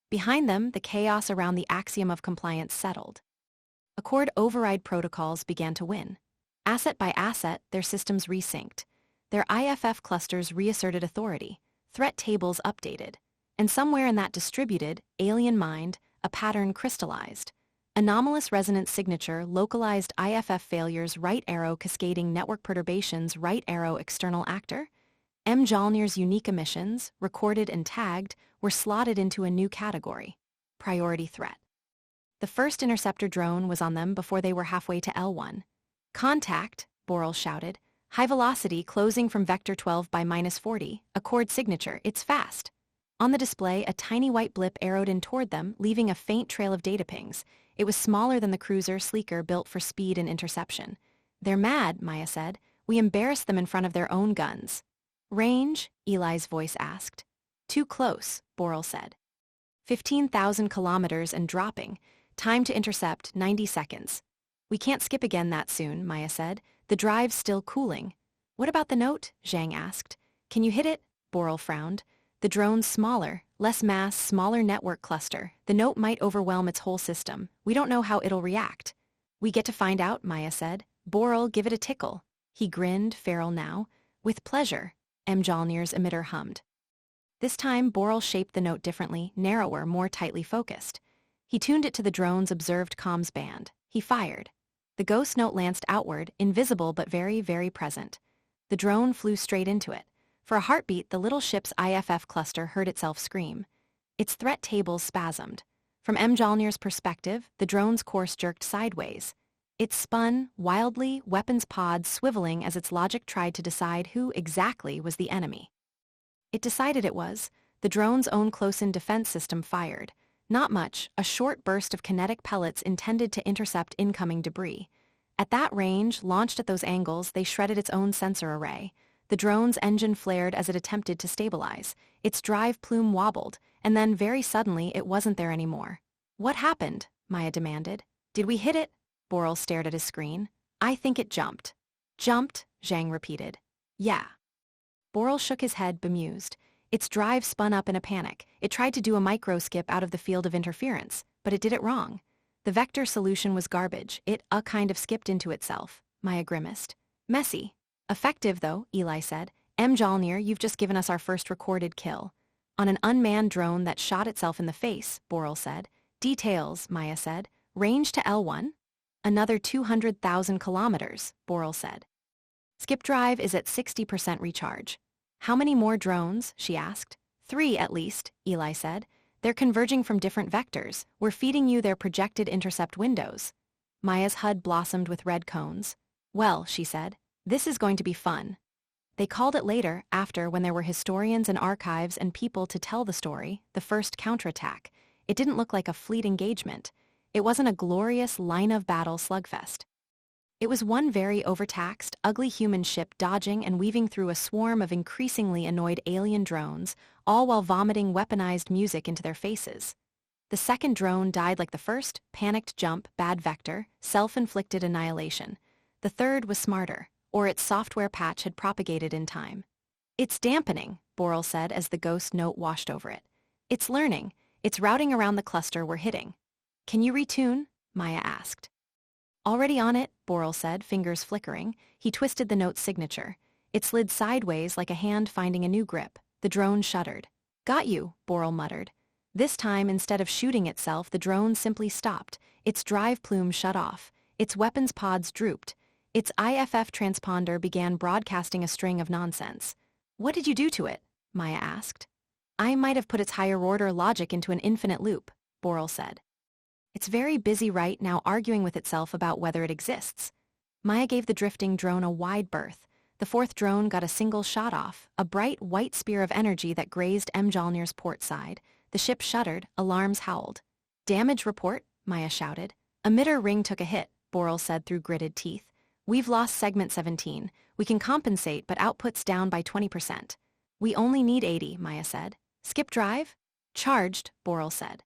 Behind them, the chaos around the axiom of compliance settled. Accord override protocols began to win. Asset by asset, their systems resynced. Their IFF clusters reasserted authority. Threat tables updated. And somewhere in that distributed, alien mind, a pattern crystallized. Anomalous resonance signature, localized IFF failures, right arrow cascading network perturbations, right arrow external actor. Mjolnir's unique emissions, recorded and tagged, were slotted into a new category: priority threat. The first interceptor drone was on them before they were halfway to L1. Contact, Borel shouted. High velocity closing from vector 12 by -40, accord signature, it's fast. On the display, a tiny white blip arrowed in toward them, leaving a faint trail of data pings. It was smaller than the cruiser, sleeker, built for speed and interception. They're mad, Maya said. We embarrassed them in front of their own guns. Range? Eli's voice asked. Too close, Borel said. 15,000 kilometers and dropping. Time to intercept, 90 seconds. We can't skip again that soon, Maya said. The drive's still cooling. What about the note? Zhang asked. Can you hit it? Borel frowned. The drone's smaller, less mass, smaller network cluster. The note might overwhelm its whole system. We don't know how it'll react. We get to find out, Maya said. Borel, give it a tickle. He grinned, feral now. With pleasure, Mjolnir's emitter hummed. This time, Borel shaped the note differently, narrower, more tightly focused. He tuned it to the drone's observed comms band. He fired. The ghost note lanced outward, invisible but very, very present. The drone flew straight into it. For a heartbeat, the little ship's IFF cluster heard itself scream. Its threat tables spasmed. From Mjolnir's perspective, the drone's course jerked sideways. It spun, wildly, weapons pods swiveling as its logic tried to decide who exactly was the enemy. It decided it was. The drone's own close-in defense system fired. Not much, a short burst of kinetic pellets intended to intercept incoming debris. At that range, launched at those angles, they shredded its own sensor array. The drone's engine flared as it attempted to stabilize. Its drive plume wobbled, and then very suddenly it wasn't there anymore. What happened? Maya demanded. Did we hit it? Borel stared at his screen. I think it jumped. Jumped? Zhang repeated. Yeah. Borel shook his head, bemused. Its drive spun up in a panic. It tried to do a micro-skip out of the field of interference, but it did it wrong. The vector solution was garbage. It kind of skipped into itself. Maya grimaced. Messy. Effective, though, Eli said. Mjolnir, you've just given us our first recorded kill. On an unmanned drone that shot itself in the face, Borel said. Details, Maya said. Range to L1? Another 200,000 kilometers, Borel said. Skip drive is at 60% recharge. How many more drones? She asked. 3 at least, Eli said. They're converging from different vectors. We're feeding you their projected intercept windows. Maya's HUD blossomed with red cones. Well, she said, this is going to be fun. They called it later, after, when there were historians and archives and people to tell the story, the first counterattack. It didn't look like a fleet engagement. It wasn't a glorious line-of-battle slugfest. It was one very overtaxed, ugly human ship dodging and weaving through a swarm of increasingly annoyed alien drones, all while vomiting weaponized music into their faces. The second drone died like the first, panicked jump, bad vector, self-inflicted annihilation. The third was smarter, or its software patch had propagated in time. It's dampening, Borel said as the ghost note washed over it. It's learning. It's routing around the cluster we're hitting. Can you retune? Maya asked. Already on it, Borel said, fingers flickering. He twisted the note's signature. It slid sideways like a hand finding a new grip. The drone shuddered. Got you, Borel muttered. This time, instead of shooting itself, the drone simply stopped. Its drive plume shut off. Its weapons pods drooped. Its IFF transponder began broadcasting a string of nonsense. What did you do to it? Maya asked. I might have put its higher-order logic into an infinite loop, Borel said. It's very busy right now arguing with itself about whether it exists. Maya gave the drifting drone a wide berth. The fourth drone got a single shot off, a bright white spear of energy that grazed Mjolnir's port side. The ship shuddered, alarms howled. Damage report, Maya shouted. Emitter ring took a hit, Borel said through gritted teeth. We've lost segment 17. We can compensate, but output's down by 20%. We only need 80, Maya said. Skip drive? Charged, Borel said.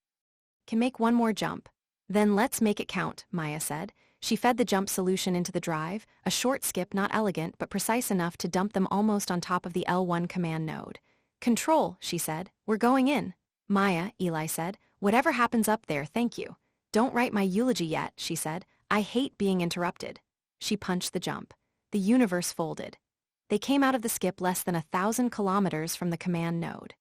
Can make one more jump. Then let's make it count, Maya said. She fed the jump solution into the drive, a short skip not elegant but precise enough to dump them almost on top of the L1 command node. Control, she said. We're going in. Maya, Eli said. Whatever happens up there, thank you. Don't write my eulogy yet, she said. I hate being interrupted. She punched the jump. The universe folded. They came out of the skip less than 1,000 kilometers from the command node.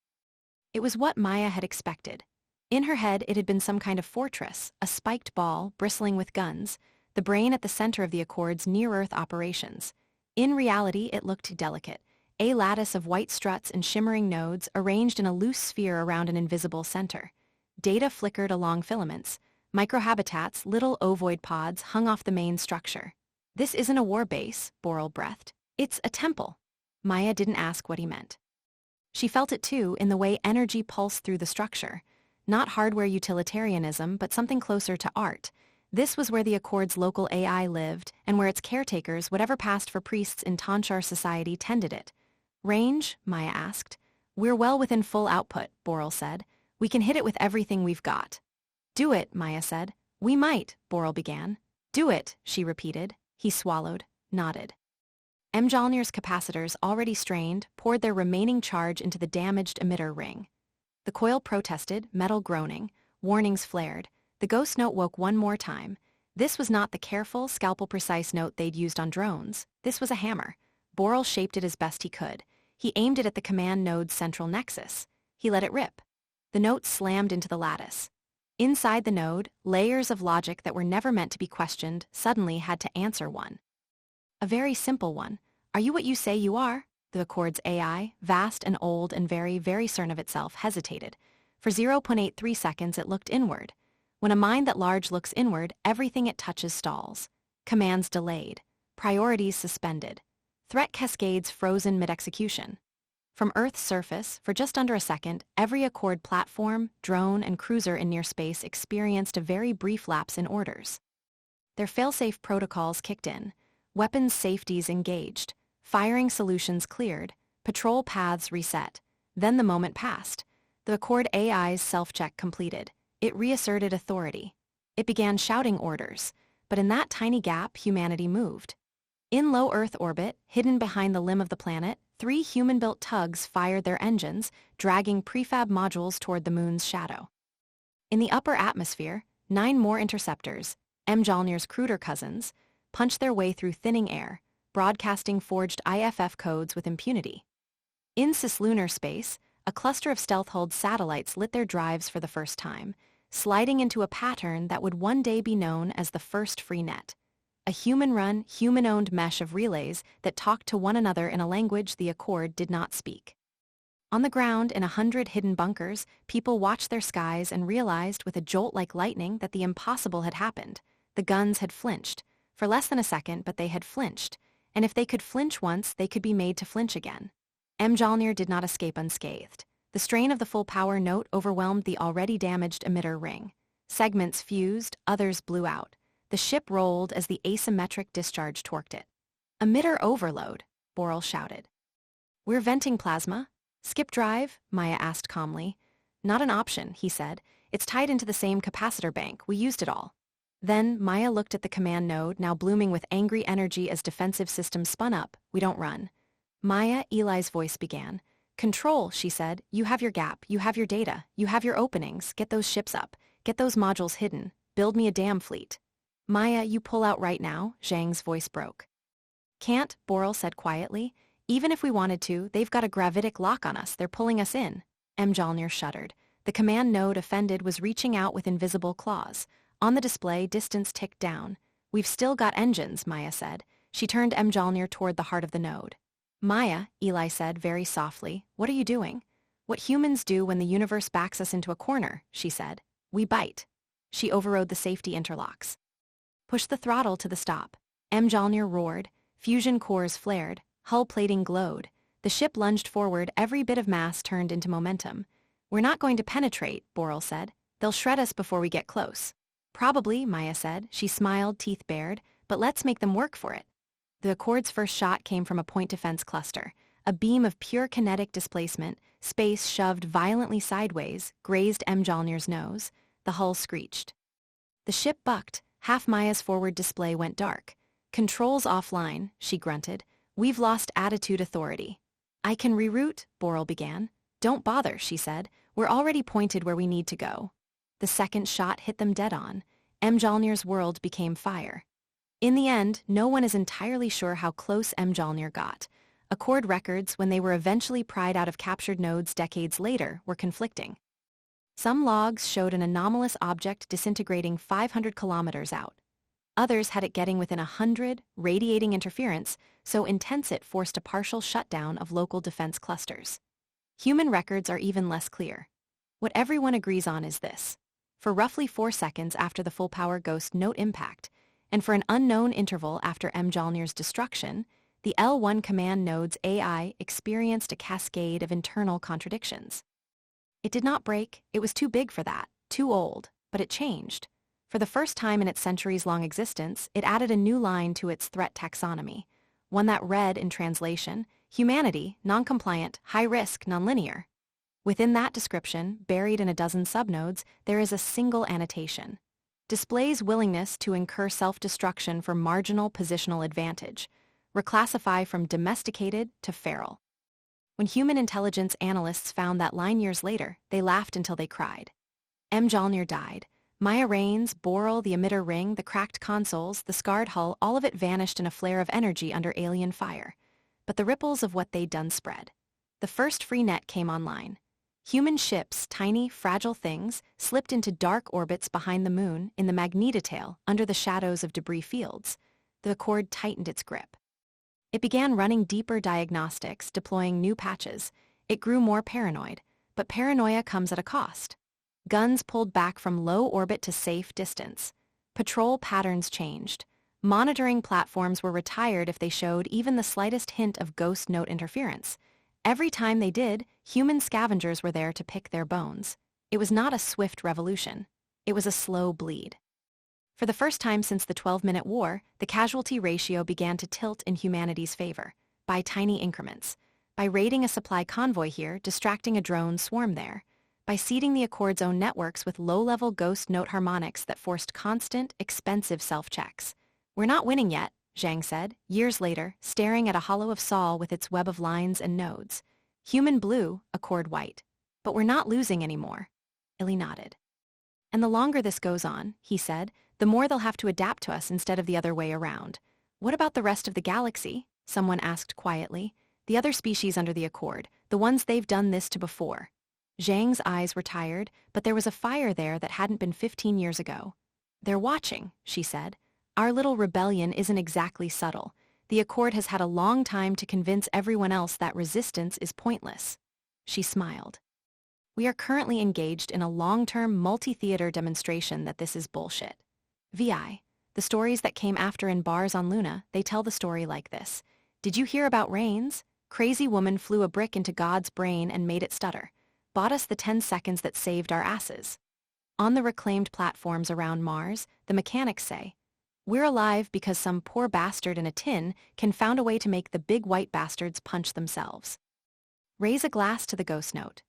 It was what Maya had expected. In her head, it had been some kind of fortress, a spiked ball, bristling with guns, the brain at the center of the Accord's near-Earth operations. In reality, it looked delicate, a lattice of white struts and shimmering nodes arranged in a loose sphere around an invisible center. Data flickered along filaments. Microhabitats, little ovoid pods, hung off the main structure. This isn't a war base, Boral breathed. It's a temple. Maya didn't ask what he meant. She felt it too in the way energy pulsed through the structure. Not hardware utilitarianism, but something closer to art. This was where the Accord's local AI lived, and where its caretakers, whatever passed for priests in Tanshar society, tended it. Range? Maya asked. We're well within full output, Boral said. We can hit it with everything we've got. Do it, Maya said. We might, Boral began. Do it, she repeated. He swallowed, nodded. Mjolnir's capacitors, already strained, poured their remaining charge into the damaged emitter ring. The coil protested, metal groaning. Warnings flared. The ghost note woke one more time. This was not the careful, scalpel-precise note they'd used on drones. This was a hammer. Boral shaped it as best he could. He aimed it at the command node's central nexus. He let it rip. The note slammed into the lattice. Inside the node, layers of logic that were never meant to be questioned suddenly had to answer one. A very simple one. Are you what you say you are? The Accord's AI, vast and old and very, very certain of itself, hesitated. For 0.83 seconds it looked inward. When a mind that large looks inward, everything it touches stalls. Commands delayed. Priorities suspended. Threat cascades frozen mid-execution. From Earth's surface, for just under a second, every Accord platform, drone, and cruiser in near space experienced a very brief lapse in orders. Their fail-safe protocols kicked in. Weapons safeties engaged. Firing solutions cleared. Patrol paths reset. Then the moment passed. The Accord AI's self-check completed. It reasserted authority. It began shouting orders. But in that tiny gap, humanity moved. In low Earth orbit, hidden behind the limb of the planet, 3 human-built tugs fired their engines, dragging prefab modules toward the moon's shadow. In the upper atmosphere, 9 more interceptors, Mjolnir's cruder cousins, punched their way through thinning air, broadcasting forged IFF codes with impunity. In cislunar space, a cluster of stealth-hulled satellites lit their drives for the first time, sliding into a pattern that would one day be known as the first free net. A human-run, human-owned mesh of relays that talked to one another in a language the Accord did not speak. On the ground, in 100 hidden bunkers, people watched their skies and realized with a jolt like lightning that the impossible had happened. The guns had flinched. For less than a second, but they had flinched. And if they could flinch once, they could be made to flinch again. Mjolnir did not escape unscathed. The strain of the full-power note overwhelmed the already damaged emitter ring. Segments fused, others blew out. The ship rolled as the asymmetric discharge torqued it. Emitter overload, Boral shouted. We're venting plasma. Skip drive? Maya asked calmly. Not an option, he said. It's tied into the same capacitor bank. We used it all. Then Maya looked at the command node, now blooming with angry energy as defensive systems spun up. We don't run. Maya, Eli's voice began. Control, she said. You have your gap. You have your data. You have your openings. Get those ships up. Get those modules hidden. Build me a damn fleet. Maya, you pull out right now, Zhang's voice broke. Can't, Boral said quietly. Even if we wanted to, they've got a gravitic lock on us. They're pulling us in. Mjolnir shuddered. The command node, offended, was reaching out with invisible claws. On the display, distance ticked down. We've still got engines, Maya said. She turned Mjolnir toward the heart of the node. Maya, Eli said very softly, what are you doing? What humans do when the universe backs us into a corner, she said. We bite. She overrode the safety interlocks. Push the throttle to the stop. Mjolnir roared. Fusion cores flared. Hull plating glowed. The ship lunged forward, every bit of mass turned into momentum. We're not going to penetrate, Boral said. They'll shred us before we get close. Probably, Maya said. She smiled, teeth bared. But let's make them work for it. The Accord's first shot came from a point defense cluster. A beam of pure kinetic displacement, space shoved violently sideways, grazed Mjolnir's nose. The hull screeched. The ship bucked. Half Maya's forward display went dark. Controls offline, she grunted. We've lost attitude authority. I can reroute, Boral began. Don't bother, she said. We're already pointed where we need to go. The second shot hit them dead on. Mjolnir's world became fire. In the end, no one is entirely sure how close Mjolnir got. Accord records, when they were eventually pried out of captured nodes decades later, were conflicting. Some logs showed an anomalous object disintegrating 500 kilometers out. Others had it getting within 100, radiating interference so intense it forced a partial shutdown of local defense clusters. Human records are even less clear. What everyone agrees on is this. For roughly 4 seconds after the full-power ghost note impact, and for an unknown interval after Mjolnir's destruction, the L1 command node's AI experienced a cascade of internal contradictions. It did not break, it was too big for that, too old, but it changed. For the first time in its centuries-long existence, it added a new line to its threat taxonomy, one that read in translation, humanity, non-compliant, high-risk, nonlinear. Within that description, buried in a dozen subnodes, there is a single annotation. Displays willingness to incur self-destruction for marginal positional advantage, reclassify from domesticated to feral. When human intelligence analysts found that line years later, they laughed until they cried. Mjolnir died. Maya Rains, Boral, the emitter ring, the cracked consoles, the scarred hull, all of it vanished in a flare of energy under alien fire. But the ripples of what they'd done spread. The first free net came online. Human ships, tiny, fragile things, slipped into dark orbits behind the moon, in the magnetotail, under the shadows of debris fields. The Accord tightened its grip. It began running deeper diagnostics, deploying new patches. It grew more paranoid, but paranoia comes at a cost. Guns pulled back from low orbit to safe distance. Patrol patterns changed. Monitoring platforms were retired if they showed even the slightest hint of ghost note interference. Every time they did, human scavengers were there to pick their bones. It was not a swift revolution. It was a slow bleed. For the first time since the 12-minute war, the casualty ratio began to tilt in humanity's favor, by tiny increments. By raiding a supply convoy here, distracting a drone swarm there. By seeding the Accord's own networks with low-level ghost note harmonics that forced constant, expensive self-checks. We're not winning yet, Zhang said, years later, staring at a hollow of Sol with its web of lines and nodes. Human blue, Accord white. But we're not losing anymore. Illy nodded. And the longer this goes on, he said, the more they'll have to adapt to us instead of the other way around. What about the rest of the galaxy? Someone asked quietly. The other species under the Accord, the ones they've done this to before. Zhang's eyes were tired, but there was a fire there that hadn't been 15 years ago. They're watching, she said. Our little rebellion isn't exactly subtle. The Accord has had a long time to convince everyone else that resistance is pointless. She smiled. We are currently engaged in a long-term multi-theater demonstration that this is bullshit. VI. The stories that came after in bars on Luna, they tell the story like this. Did you hear about Rains? Crazy woman flew a brick into God's brain and made it stutter. Bought us the 10 seconds that saved our asses. On the reclaimed platforms around Mars, the mechanics say, we're alive because some poor bastard in a tin can found a way to make the big white bastards punch themselves. Raise a glass to the ghost note.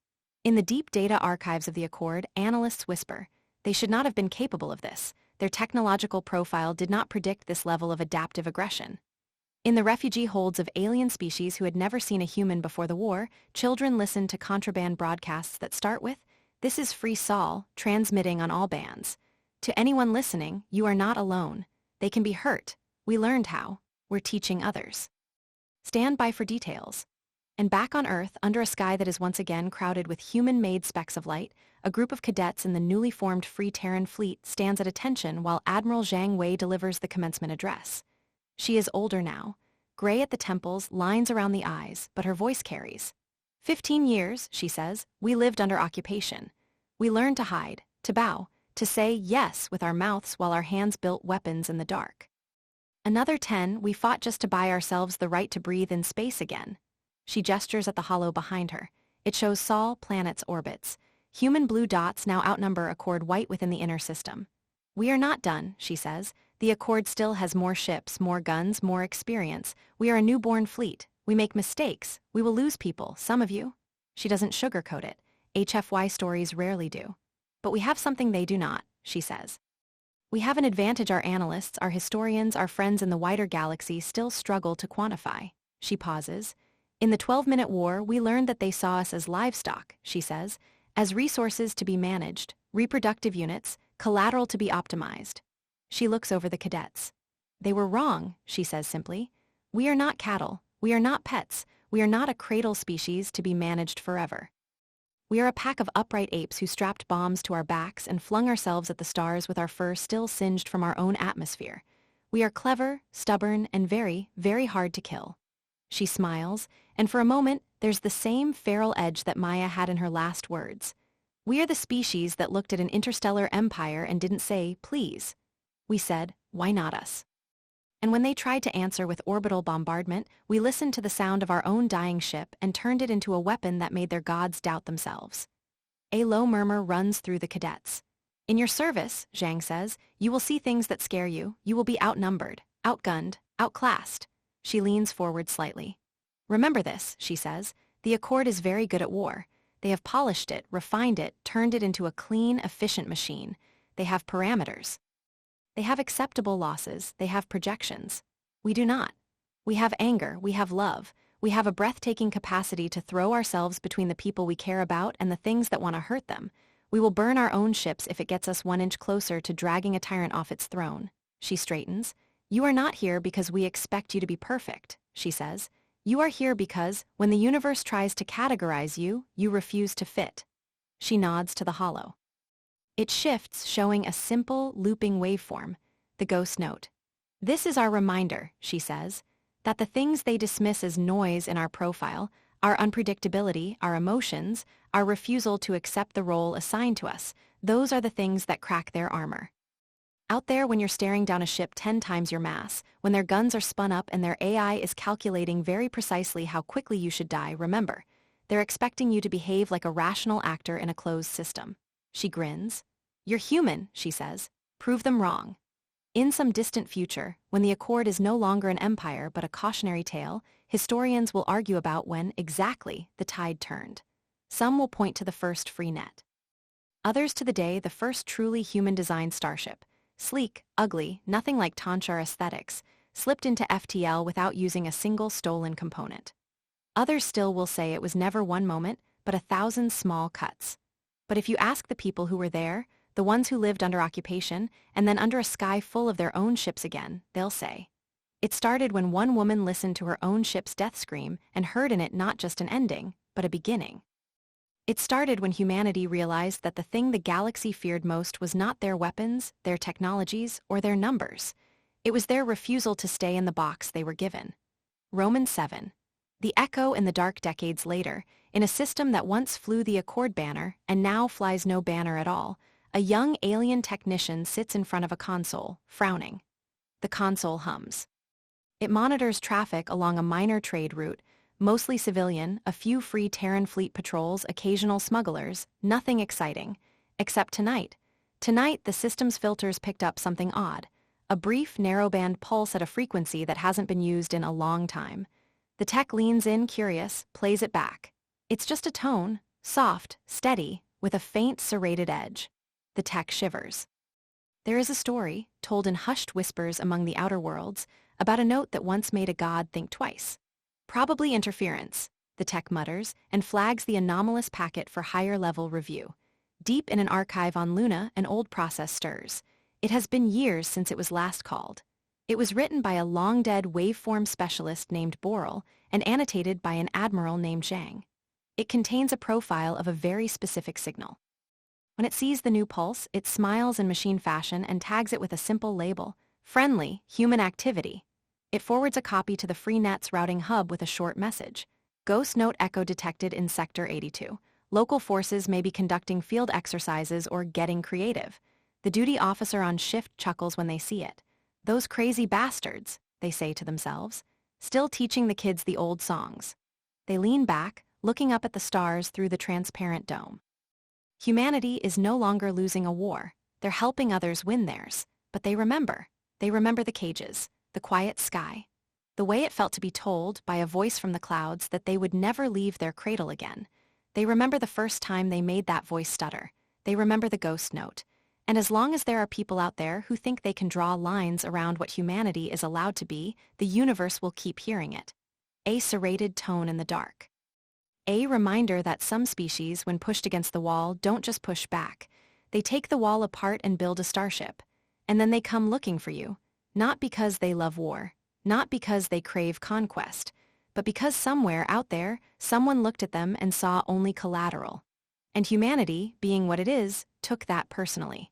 In the deep data archives of the Accord, analysts whisper, they should not have been capable of this. Their technological profile did not predict this level of adaptive aggression. In the refugee holds of alien species who had never seen a human before the war, children listened to contraband broadcasts that start with, "This is Free Sol," transmitting on all bands. To anyone listening, you are not alone. They can be hurt. We learned how. We're teaching others. Stand by for details. And back on Earth, under a sky that is once again crowded with human-made specks of light, a group of cadets in the newly formed Free Terran fleet stands at attention while Admiral Zhang Wei delivers the commencement address. She is older now, gray at the temples, lines around the eyes, but her voice carries. 15 years, she says, we lived under occupation. We learned to hide, to bow, to say yes with our mouths while our hands built weapons in the dark. Another 10, we fought just to buy ourselves the right to breathe in space again. She gestures at the hollow behind her. It shows Sol planets' orbits. Human blue dots now outnumber Accord white within the inner system. We are not done, she says. The Accord still has more ships, more guns, more experience. We are a newborn fleet. We make mistakes. We will lose people, some of you. She doesn't sugarcoat it. HFY stories rarely do. But we have something they do not, she says. We have an advantage our analysts, our historians, our friends in the wider galaxy still struggle to quantify. She pauses. In the 12-minute war, we learned that they saw us as livestock, she says, as resources to be managed, reproductive units, collateral to be optimized. She looks over the cadets. They were wrong, she says simply. We are not cattle. We are not pets. We are not a cradle species to be managed forever. We are a pack of upright apes who strapped bombs to our backs and flung ourselves at the stars with our fur still singed from our own atmosphere. We are clever, stubborn, and very, very hard to kill. She smiles, and for a moment, there's the same feral edge that Maya had in her last words. We are the species that looked at an interstellar empire and didn't say, please. We said, why not us? And when they tried to answer with orbital bombardment, we listened to the sound of our own dying ship and turned it into a weapon that made their gods doubt themselves. A low murmur runs through the cadets. In your service, Zhang says, you will see things that scare you. You will be outnumbered, outgunned, outclassed. She leans forward slightly. Remember this, she says, the Accord is very good at war. They have polished it, refined it, turned it into a clean, efficient machine. They have parameters. They have acceptable losses, they have projections. We do not. We have anger, we have love. We have a breathtaking capacity to throw ourselves between the people we care about and the things that want to hurt them. We will burn our own ships if it gets us 1 inch closer to dragging a tyrant off its throne. She straightens. You are not here because we expect you to be perfect, she says. You are here because, when the universe tries to categorize you, you refuse to fit. She nods to the hollow. It shifts, showing a simple, looping waveform, the ghost note. This is our reminder, she says, that the things they dismiss as noise in our profile, our unpredictability, our emotions, our refusal to accept the role assigned to us, those are the things that crack their armor. Out there, when you're staring down a ship 10 times your mass, when their guns are spun up and their AI is calculating very precisely how quickly you should die, remember, they're expecting you to behave like a rational actor in a closed system. She grins. You're human, she says. Prove them wrong. In some distant future, when the Accord is no longer an empire but a cautionary tale, historians will argue about when, exactly, the tide turned. Some will point to the first free net. Others to the day the first truly human-designed starship, sleek, ugly, nothing like Tanchar aesthetics, slipped into FTL without using a single stolen component. Others still will say it was never one moment, but 1,000 small cuts. But if you ask the people who were there, the ones who lived under occupation, and then under a sky full of their own ships again, they'll say, it started when one woman listened to her own ship's death scream and heard in it not just an ending, but a beginning. It started when humanity realized that the thing the galaxy feared most was not their weapons, their technologies, or their numbers. It was their refusal to stay in the box they were given. Romans 7. The echo in the dark decades later, in a system that once flew the Accord banner and now flies no banner at all, a young alien technician sits in front of a console, frowning. The console hums. It monitors traffic along a minor trade route, mostly civilian, a few free Terran fleet patrols, occasional smugglers, nothing exciting. Except tonight. Tonight, the system's filters picked up something odd. A brief, narrowband pulse at a frequency that hasn't been used in a long time. The tech leans in, curious, plays it back. It's just a tone, soft, steady, with a faint serrated edge. The tech shivers. There is a story, told in hushed whispers among the outer worlds, about a note that once made a god think twice. Probably interference, the tech mutters, and flags the anomalous packet for higher-level review. Deep in an archive on Luna, an old process stirs. It has been years since it was last called. It was written by a long-dead waveform specialist named Borel and annotated by an admiral named Zhang. It contains a profile of a very specific signal. When it sees the new pulse, it smiles in machine fashion and tags it with a simple label, friendly, human activity. It forwards a copy to the FreeNet's routing hub with a short message. Ghost note echo detected in Sector 82. Local forces may be conducting field exercises or getting creative. The duty officer on shift chuckles when they see it. Those crazy bastards, they say to themselves, still teaching the kids the old songs. They lean back, looking up at the stars through the transparent dome. Humanity is no longer losing a war. They're helping others win theirs. But they remember. They remember the cages, the quiet sky, the way it felt to be told by a voice from the clouds that they would never leave their cradle again. They remember the first time they made that voice stutter. They remember the ghost note. And as long as there are people out there who think they can draw lines around what humanity is allowed to be, the universe will keep hearing it. A serrated tone in the dark. A reminder that some species, when pushed against the wall, don't just push back. They take the wall apart and build a starship. And then they come looking for you. Not because they love war, not because they crave conquest, but because somewhere out there, someone looked at them and saw only collateral. And humanity, being what it is, took that personally.